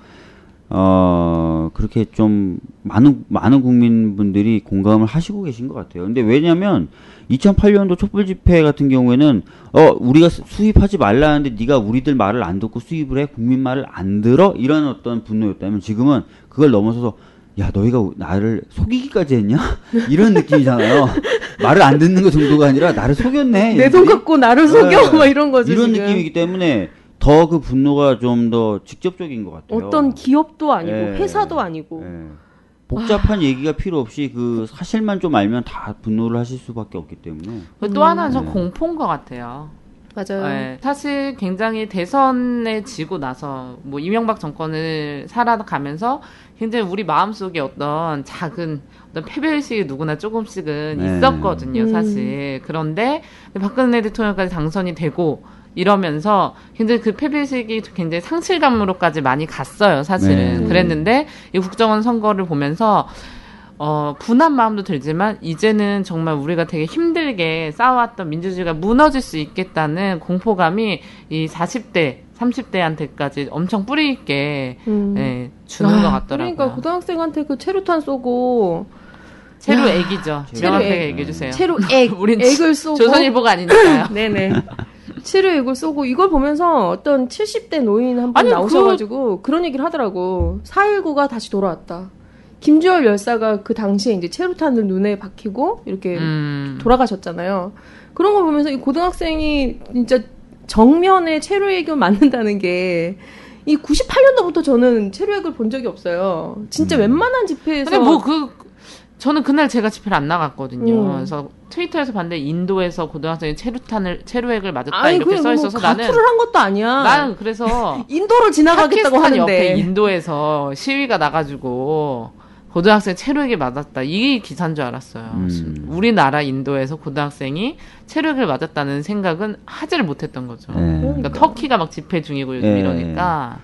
그렇게 좀 많은 국민분들이 공감을 하시고 계신 것 같아요. 근데 왜냐면 2008년도 촛불 집회 같은 경우에는 우리가 수입하지 말라는데 네가 우리들 말을 안 듣고 수입을 해? 국민 말을 안 들어? 이런 어떤 분노였다면 지금은 그걸 넘어서서 야, 너희가 나를 속이기까지 했냐? 이런 느낌이잖아요. 말을 안 듣는 거 정도가 아니라 나를 속였네. 내 돈 갖고 나를 속여 막 이런 거죠. 이런 지금. 느낌이기 때문에 더 그 분노가 좀 더 직접적인 것 같아요. 어떤 기업도 아니고 예. 회사도 아니고. 예. 복잡한 얘기가 필요 없이 그 사실만 좀 알면 다 분노를 하실 수밖에 없기 때문에. 또 하나는 전 공포인 것 같아요. 맞아요. 네, 사실 굉장히 대선에 지고 나서 뭐 이명박 정권을 살아가면서 굉장히 우리 마음속에 어떤 작은 어떤 패배의식이 누구나 조금씩은 네. 있었거든요, 사실. 그런데 박근혜 대통령까지 당선이 되고 이러면서 굉장히 그 패배의식이 굉장히 상실감으로까지 많이 갔어요, 사실은. 네. 그랬는데 이 국정원 선거를 보면서 분한 마음도 들지만 이제는 정말 우리가 되게 힘들게 쌓아왔던 민주주의가 무너질 수 있겠다는 공포감이 이 40대, 30대한테까지 엄청 뿌리 있게 예, 주는 것 같더라고요. 그러니까 고등학생한테 그 체류탄 쏘고 체루 액이죠. 체루 명확하게 액. 얘기해주세요. 체류 액, 우린 액을 쏘고 조선일보가 아니니까요. 네네. 체류 액을 쏘고 이걸 보면서 어떤 70대 노인 한 분 아니, 나오셔가지고 그런 얘기를 하더라고. 4.19가 다시 돌아왔다. 김주열 열사가 그 당시에 이제 체류탄을 눈에 박히고 이렇게 돌아가셨잖아요. 그런 걸 보면서 이 고등학생이 진짜 정면에 체류액을 맞는다는 게 이 98년도부터 저는 체류액을 본 적이 없어요. 진짜 웬만한 집회에서 근데 뭐 저는 그날 제가 집회를 안 나갔거든요. 그래서 트위터에서 봤는데 인도에서 고등학생이 체류액을 맞았다 아니, 이렇게 써 있어서 나는 가투를 한 것도 아니야. 나는 그래서 인도를 지나가겠다고 파키스탄 하는데 옆에 인도에서 시위가 나가지고 고등학생 체류액이 맞았다. 이게 기사인 줄 알았어요. 우리나라 인도에서 고등학생이 체류액을 맞았다는 생각은 하지를 못했던 거죠. 그러니까 터키가 막 집회 중이고 요즘 이러니까.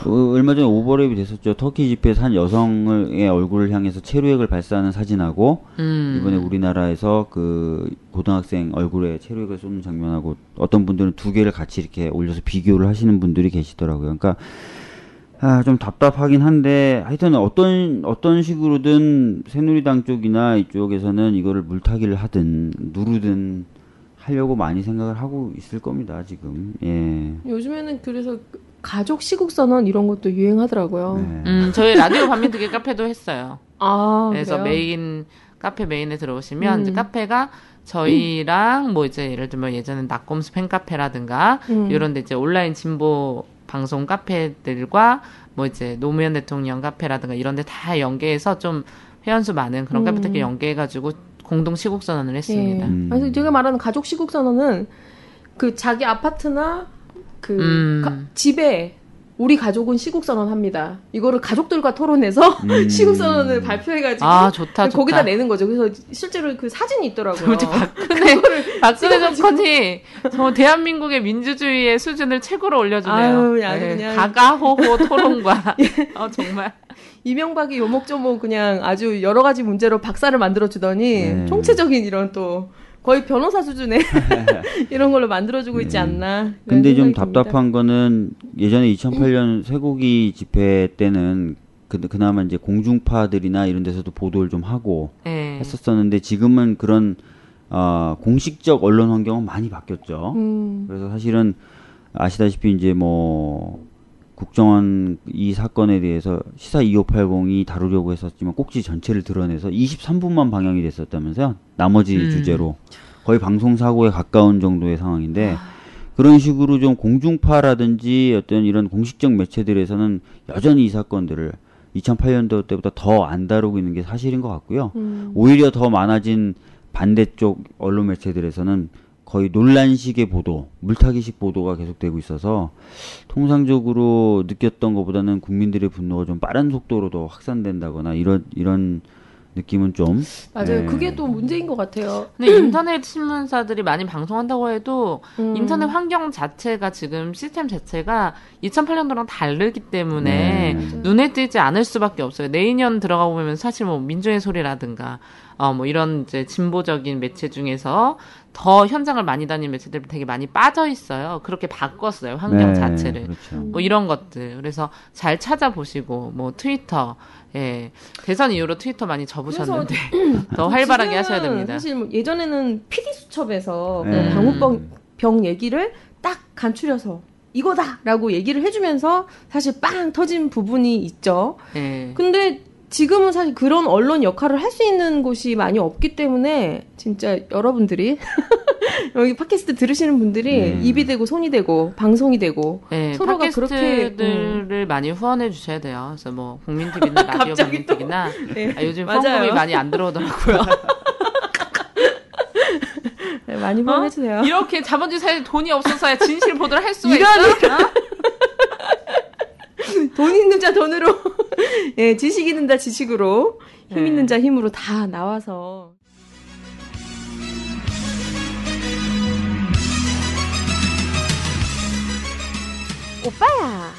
얼마 전에 오버랩이 됐었죠. 터키 집회에서 한 여성의 얼굴을 향해서 체류액을 발사하는 사진하고 이번에 우리나라에서 그 고등학생 얼굴에 체류액을 쏘는 장면하고 어떤 분들은 두 개를 같이 이렇게 올려서 비교를 하시는 분들이 계시더라고요. 그러니까 좀 답답하긴 한데 하여튼 어떤 식으로든 새누리당 쪽이나 이쪽에서는 이거를 물타기를 하든 누르든 하려고 많이 생각을 하고 있을 겁니다, 지금. 예. 요즘에는 그래서 가족 시국 선언 이런 것도 유행하더라고요. 네. 저희 라디오 반민특위 카페도 했어요. 그래서 그래요? 카페 메인에 들어오시면 이제 카페가 저희랑 뭐 이제 예를 들면 예전엔 낙곰수 팬카페라든가 이런 데 이제 온라인 진보 방송 카페들과 뭐 이제 노무현 대통령 카페라든가 이런 데 다 연계해서 좀 회원수 많은 그런 카페들끼리 연계해가지고 공동 시국 선언을 했습니다. 그래서 제가 말하는 가족 시국 선언은 그 자기 아파트나 그 집에 우리 가족은 시국 선언합니다. 이거를 가족들과 토론해서 시국 선언을 발표해가지고 좋다. 거기다 내는 거죠. 그래서 실제로 그 사진이 있더라고요. 박근혜 정권이 저 대한민국의 민주주의의 수준을 최고로 올려주네요. 아주 그냥 가가호호 토론과 정말. 이명박이 요목조목 그냥 아주 여러 가지 문제로 박사를 만들어주더니 총체적인 이런 또 거의 변호사 수준의 이런 걸로 만들어주고 있지 않나. 근데 좀 답답한 거는 예전에 2008년 쇠고기 집회 때는 그나마 이제 공중파들이나 이런 데서도 보도를 좀 하고 했었었는데 지금은 그런 공식적 언론 환경은 많이 바뀌었죠. 그래서 사실은 아시다시피 이제 뭐 국정원 이 사건에 대해서 시사 2580이 다루려고 했었지만 꼭지 전체를 드러내서 23분만 방영이 됐었다면서요. 나머지 주제로 거의 방송사고에 가까운 정도의 상황인데 그런 식으로 좀 공중파라든지 어떤 이런 공식적 매체들에서는 여전히 이 사건들을 2008년도 때보다 더 안 다루고 있는 게 사실인 것 같고요. 오히려 더 많아진 반대쪽 언론 매체들에서는 거의 논란식의 보도, 물타기식 보도가 계속되고 있어서 통상적으로 느꼈던 것보다는 국민들의 분노가 좀 빠른 속도로 더 확산된다거나 이런 느낌은 좀 맞아요. 그게 또 문제인 것 같아요. 근데 인터넷 신문사들이 많이 방송한다고 해도 인터넷 환경 자체가 지금 시스템 자체가 2008년도랑 다르기 때문에 눈에 띄지 않을 수밖에 없어요. 내년 들어가 보면 사실 뭐 민주의 소리라든가 뭐 이런 이제 진보적인 매체 중에서 더 현장을 많이 다니는 매체들 되게 많이 빠져 있어요. 그렇게 바꿨어요. 환경 자체를. 그렇죠. 뭐 이런 것들. 그래서 잘 찾아보시고 뭐 트위터 대선 이후로 트위터 많이 접으셨는데 더 활발하게 하셔야 됩니다. 사실 뭐 예전에는 PD 수첩에서 방호병 얘기를 딱 간추려서 이거다라고 얘기를 해주면서 사실 빵 터진 부분이 있죠. 근데 지금은 사실 그런 언론 역할을 할 수 있는 곳이 많이 없기 때문에 진짜 여러분들이 여기 팟캐스트 들으시는 분들이 입이 되고 손이 되고 방송이 되고 서로가 그렇게 팟캐스트들을 많이 후원해 주셔야 돼요. 그래서 뭐 국민TV나 라디오 국민TV나 요즘 펑금이 많이 안 들어오더라고요. 많이 후원해 주세요. 이렇게 자본주의 사회에 돈이 없어서야 진실 보도를 할 수가 있어? 돈 있는 자 돈으로, 지식 있는 자 지식으로, 힘 있는 자 힘으로 다 나와서. 오빠야,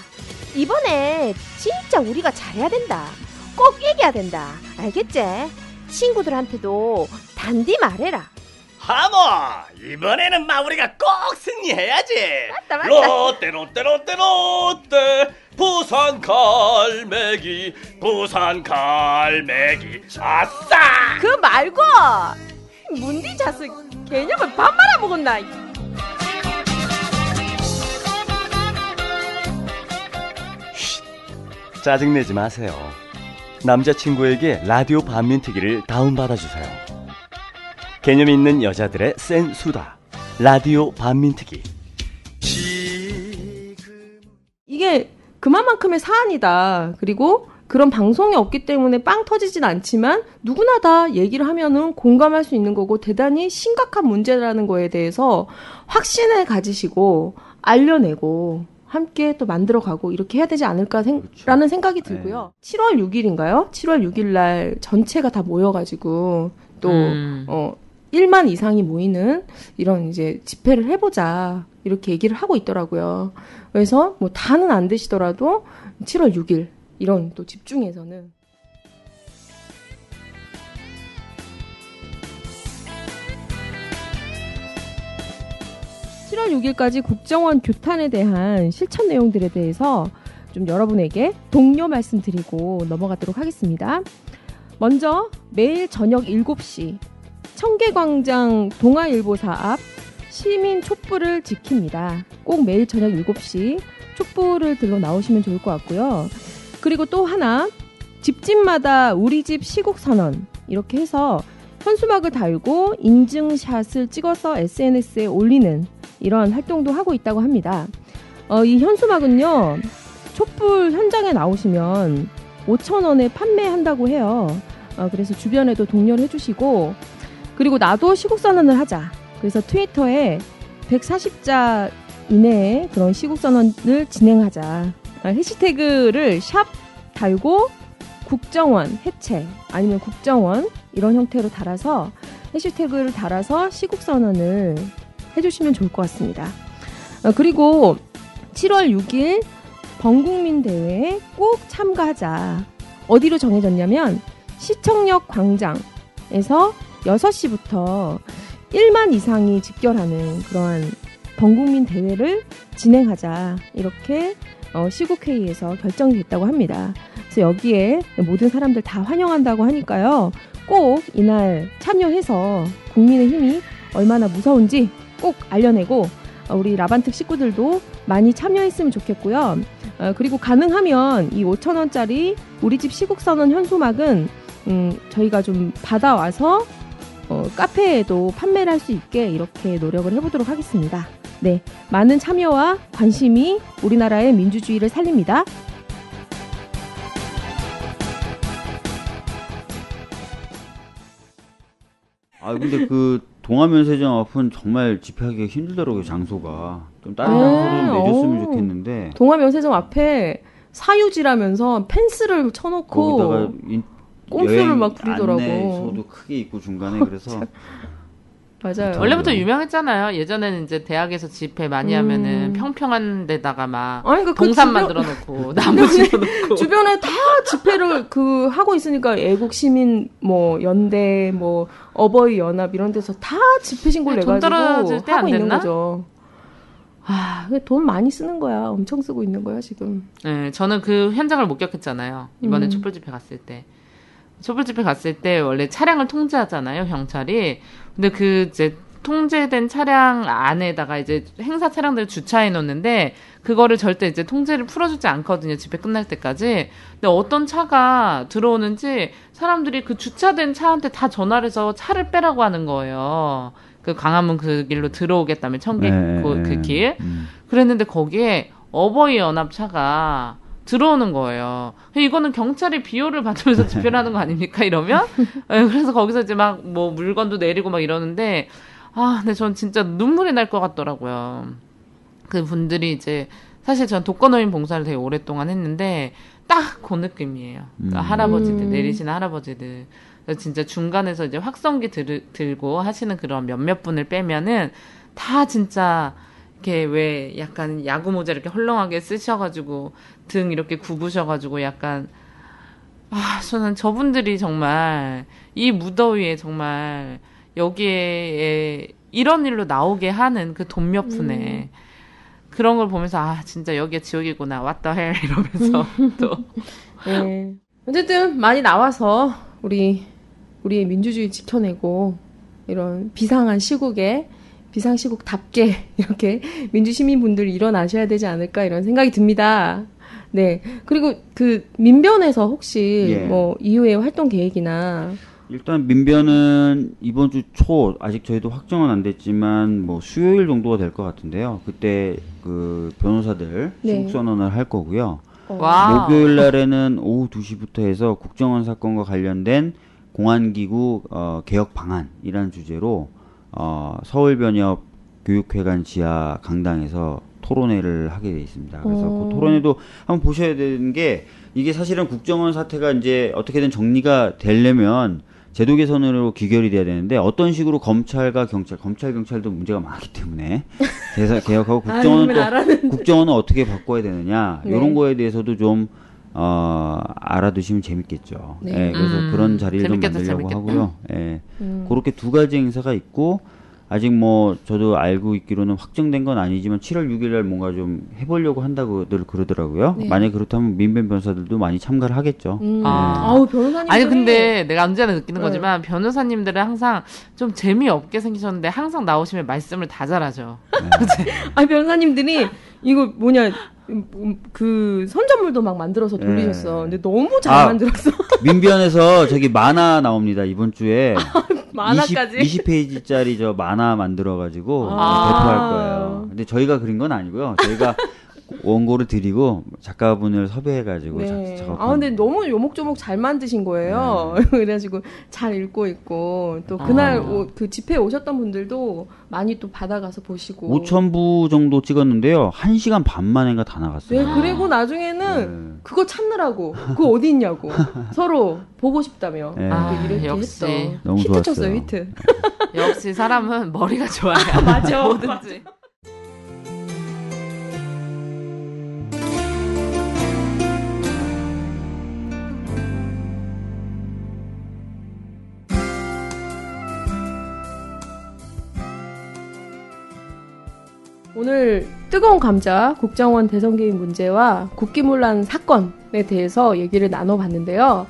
이번에 진짜 우리가 잘해야 된다. 꼭 이겨야 된다. 알겠지? 친구들한테도 단디 말해라. 하모, 이번에는 우리가 꼭 승리해야지. 맞다. 롯데 부산 갈매기 아싸. 그 말고 문디 자식 개념을 밥 말아먹었나. 짜증내지 마세요. 남자친구에게 라디오 반민특위를 다운받아주세요. 개념 있는 여자들의 센 수다. 라디오 반민특위. 이게 그만큼의 사안이다. 그리고 그런 방송이 없기 때문에 빵 터지진 않지만 누구나 다 얘기를 하면은 공감할 수 있는 거고 대단히 심각한 문제라는 거에 대해서 확신을 가지시고 알려내고 함께 또 만들어가고 이렇게 해야 되지 않을까 라는 생각이 들고요. 7월 6일인가요? 7월 6일 날 전체가 다 모여가지고 또 1만 이상이 모이는 이런 이제 집회를 해보자 이렇게 얘기를 하고 있더라고요. 그래서 뭐 다는 안 되시더라도 7월 6일 이런 또 집중해서는 7월 6일까지 국정원 규탄에 대한 실천 내용들에 대해서 좀 여러분에게 독려 말씀드리고 넘어가도록 하겠습니다. 먼저 매일 저녁 7시 청계광장 동아일보사 앞 시민 촛불을 지킵니다. 꼭 매일 저녁 7시 촛불을 들러 나오시면 좋을 것 같고요. 그리고 또 하나 집집마다 우리 집 시국 선언 이렇게 해서 현수막을 달고 인증샷을 찍어서 SNS에 올리는 이런 활동도 하고 있다고 합니다. 이 현수막은요. 촛불 현장에 나오시면 5,000원에 판매한다고 해요. 그래서 주변에도 독려를 해주시고 그리고 나도 시국선언을 하자. 그래서 트위터에 140자 이내에 그런 시국선언을 진행하자. 해시태그를 샵 달고 국정원 해체 아니면 국정원 이런 형태로 달아서 해시태그를 달아서 시국선언을 해주시면 좋을 것 같습니다. 그리고 7월 6일 범국민 대회에 꼭 참가하자. 어디로 정해졌냐면 시청역 광장에서 6시부터 1만 이상이 집결하는 그러한 범국민 대회를 진행하자. 이렇게 시국회의에서 결정이 됐다고 합니다. 그래서 여기에 모든 사람들 다 환영한다고 하니까요. 꼭 이날 참여해서 국민의 힘이 얼마나 무서운지 꼭 알려내고 우리 라반특 식구들도 많이 참여했으면 좋겠고요. 그리고 가능하면 이 5,000원짜리 우리 집 시국선언 현수막은 저희가 좀 받아와서 카페에도 판매를 할 수 있게 이렇게 노력을 해보도록 하겠습니다. 네, 많은 참여와 관심이 우리나라의 민주주의를 살립니다. 근데 그 동아면세점 앞은 정말 집회하기가 힘들더라고요. 장소가 좀 다른 장소로 내줬으면 좋겠는데 동아면세점 앞에 사유지라면서 펜스를 쳐놓고 거기다가 꼼수를 막 부리더라고. 안내소도 크게 있고 중간에 그래서 맞아요. 원래부터 유명했잖아요. 예전에는 이제 대학에서 집회 많이 하면은 평평한 데다가 막 동산 만들어 놓고 나무 지어 놓고 주변에 다 집회를 하고 있으니까 애국 시민 뭐 연대 뭐 어버이 연합 이런 데서 다 집회 신고를 내가지고 하고 있는 거죠. 돈 많이 쓰는 거야. 엄청 쓰고 있는 거야 지금. 네, 저는 그 현장을 목격했잖아요. 이번에 촛불 집회 갔을 때. 촛불 집회 갔을 때 원래 차량을 통제하잖아요, 경찰이. 근데 그 이제 통제된 차량 안에다가 이제 행사 차량들을 주차해 놓는데 그거를 절대 이제 통제를 풀어주지 않거든요, 집회 끝날 때까지. 근데 어떤 차가 들어오는지 사람들이 그 주차된 차한테 다 전화를 해서 차를 빼라고 하는 거예요. 그 광화문 그 길로 들어오겠다면 청계 그 길. 그랬는데 거기에 어버이 연합차가 들어오는 거예요. 이거는 경찰이 비호를 받으면서 집회를 하는 거 아닙니까? 이러면? 그래서 거기서 이제 막 뭐 물건도 내리고 막 이러는데, 근데 전 진짜 눈물이 날 것 같더라고요. 그 분들이 이제, 사실 전 독거노인 봉사를 되게 오랫동안 했는데, 딱 그 느낌이에요. 그러니까 할아버지들, 내리시는 할아버지들. 진짜 중간에서 이제 확성기 들고 하시는 그런 몇몇 분을 빼면은, 다 진짜, 이렇게 왜 약간 야구 모자 이렇게 헐렁하게 쓰셔가지고 등 이렇게 굽으셔가지고 약간 저는 저분들이 정말 이 무더위에 정말 여기에 이런 일로 나오게 하는 그 돈 몇 푼에 그런 걸 보면서 진짜 여기가 지옥이구나 what the hell 이러면서 또 네. 어쨌든 많이 나와서 우리의 민주주의 지켜내고 이런 비상한 시국에 비상시국답게 이렇게 민주시민분들이 일어나셔야 되지 않을까 이런 생각이 듭니다. 네. 그리고 그 민변에서 혹시 뭐 이후에 활동 계획이나 일단 민변은 이번 주 초 아직 저희도 확정은 안 됐지만 뭐 수요일 정도가 될 것 같은데요. 그때 그 변호사들 시국선언을 할 거고요. 와. 목요일 날에는 오후 2시부터 해서 국정원 사건과 관련된 공안기구 개혁 방안이라는 주제로 서울변협 교육회관 지하 강당에서 토론회를 하게 돼 있습니다. 그래서 그 토론회도 한번 보셔야 되는 게 이게 사실은 국정원 사태가 이제 어떻게든 정리가 되려면 제도 개선으로 귀결이 돼야 되는데 어떤 식으로 검찰과 경찰도 문제가 많기 때문에 그래서 개혁하고 국정원은 어떻게 바꿔야 되느냐 네. 이런 거에 대해서도 좀 알아두시면 재밌겠죠. 네. 예, 그래서 그런 자리를 좀 재밌겠다, 만들려고 재밌겠다. 하고요. 예, 그렇게 두 가지 행사가 있고 아직 뭐 저도 알고 있기로는 확정된 건 아니지만 7월 6일 날 뭔가 좀 해보려고 한다고들 그러더라고요. 네. 만약 그렇다면 민변 변호사들도 많이 참가를 하겠죠. 아우 변호사님. 아니 근데 내가 언제나 느끼는 네. 거지만 변호사님들은 항상 좀 재미없게 생기셨는데 항상 나오시면 말씀을 다 잘하죠. 아니 변호사님들이 이거 뭐냐 그 선전물도 막 만들어서 돌리셨어. 근데 너무 잘 만들었어. 민변에서 저기 만화 나옵니다. 이번 주에 만화까지. 20페이지짜리 저 만화 만들어가지고 배포할 거예요. 근데 저희가 그린 건 아니고요. 저희가 원고를 드리고 작가분을 섭외해가지고 작업한. 아 근데 너무 요목조목 잘 만드신 거예요. 그래가지고 잘 읽고 있고 또 그날 그 집회에 오셨던 분들도 많이 또 받아가서 보시고. 5,000부 정도 찍었는데요. 1시간 반 만인가 다 나갔어요. 네, 그리고 나중에는 그거 찾느라고 그거 어디 있냐고 서로 보고 싶다며 네. 또 이렇게 역시. 했어. 너무 히트 좋았어요. 쳤어요 히트. 역시 사람은 머리가 좋아요. 맞아. 뭐든지. 오늘 뜨거운 감자 국정원 대선 개입 문제와 국기문란 사건에 대해서 얘기를 나눠봤는데요.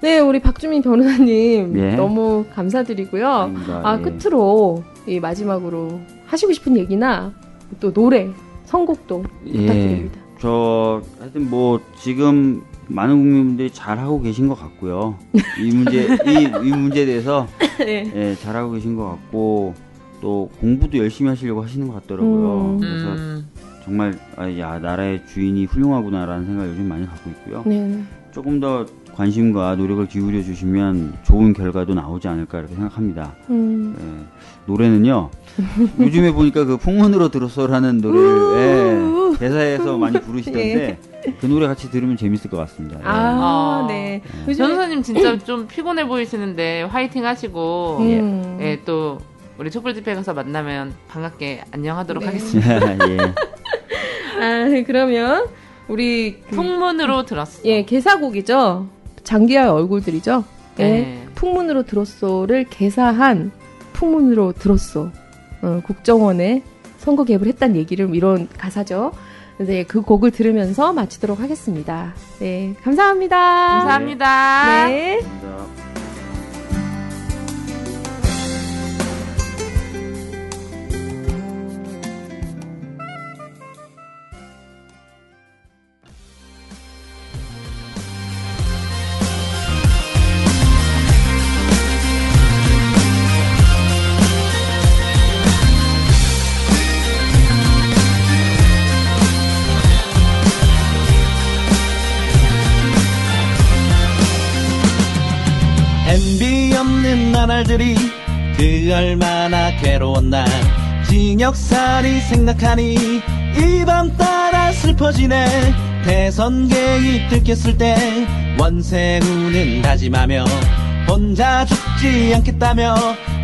네, 우리 박주민 변호사님 예. 너무 감사드리고요. 아닙니다. 예. 끝으로 이 마지막으로 하시고 싶은 얘기나 또 노래, 선곡도 부탁드립니다. 저 하여튼 뭐 지금 많은 국민분들이 잘 하고 계신 것 같고요. 이 문제에 대해서 네. 예, 잘 하고 계신 것 같고 또 공부도 열심히 하시려고 하시는 것 같더라고요. 그래서 정말 나라의 주인이 훌륭하구나라는 생각을 요즘 많이 갖고 있고요. 네. 조금 더 관심과 노력을 기울여 주시면 좋은 결과도 나오지 않을까 이렇게 생각합니다. 예, 노래는요. 요즘에 보니까 그 풍문으로 들었어라는 노래를 대사에서 많이 부르시던데 그 노래 같이 들으면 재밌을 것 같습니다. 네. 변호사님 진짜 좀 피곤해 보이시는데 화이팅 하시고 예, 또 우리 촛불 집회 가서 만나면 반갑게 안녕하도록 하겠습니다. 예. 그러면 우리 풍문으로 들었어. 예, 개사곡이죠. 장기하의 얼굴들이죠. 예. 네. 풍문으로 들었소를 개사한 풍문으로 들었소. 국정원에 선거 개입을 했다는 얘기를 이런 가사죠. 네, 그 곡을 들으면서 마치도록 하겠습니다. 네, 감사합니다. 감사합니다. 네. 감사합니다. MB 없는 나날들이 그 얼마나 괴로웠나. 징역살이 생각하니 이 밤 따라 슬퍼지네. 대선 개입 들켰을 때 원세훈은 다짐하며 혼자 죽지 않겠다며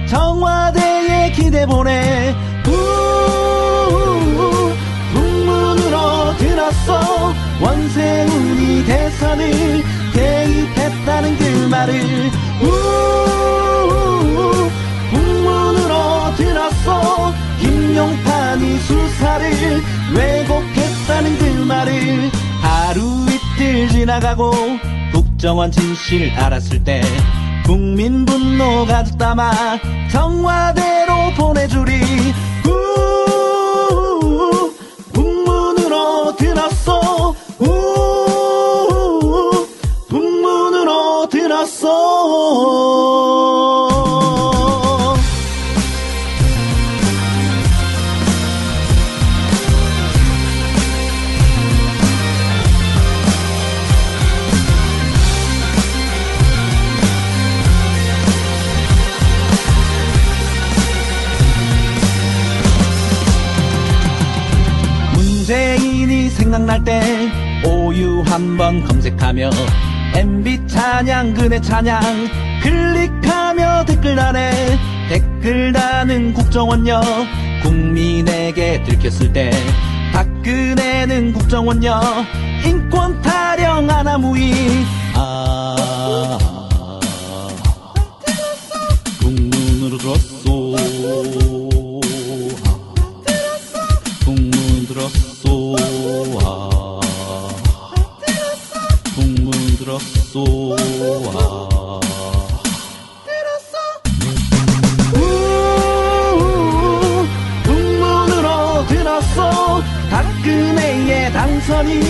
청와대에 기대 보내. 국문으로 들었어. 원세훈이 대선을 개입했다는 그 말을. 국문으로 들었어. 김용판이 수사를 왜곡했다는 그 말을. 하루 이틀 지나가고 국정원 진실 알았을 때 국민 분노 가득 담아 청와대로 보내주리. 국문으로 들었어. 국문으로 들었어. 생각날 때 오유 한번 검색하며 MB 찬양 그네 찬양 클릭하며 댓글 달에 댓글 다는 국정원역 국민에게 들켰을 때 박근혜는 국정원역 인권 타령 아나무이 국문으로 들었소 국문 들었소 국문 들었소 국문으로 들었소 박근혜의 당선이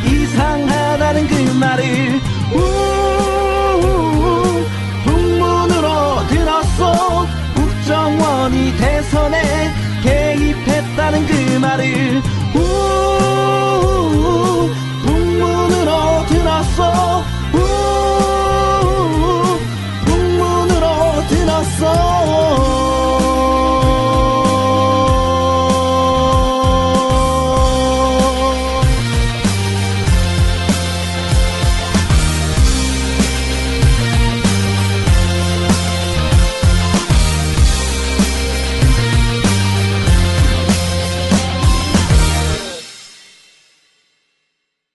이상하다는 그 말을 국문으로 들었소 국정원이 대선에 개입했다는 그 말을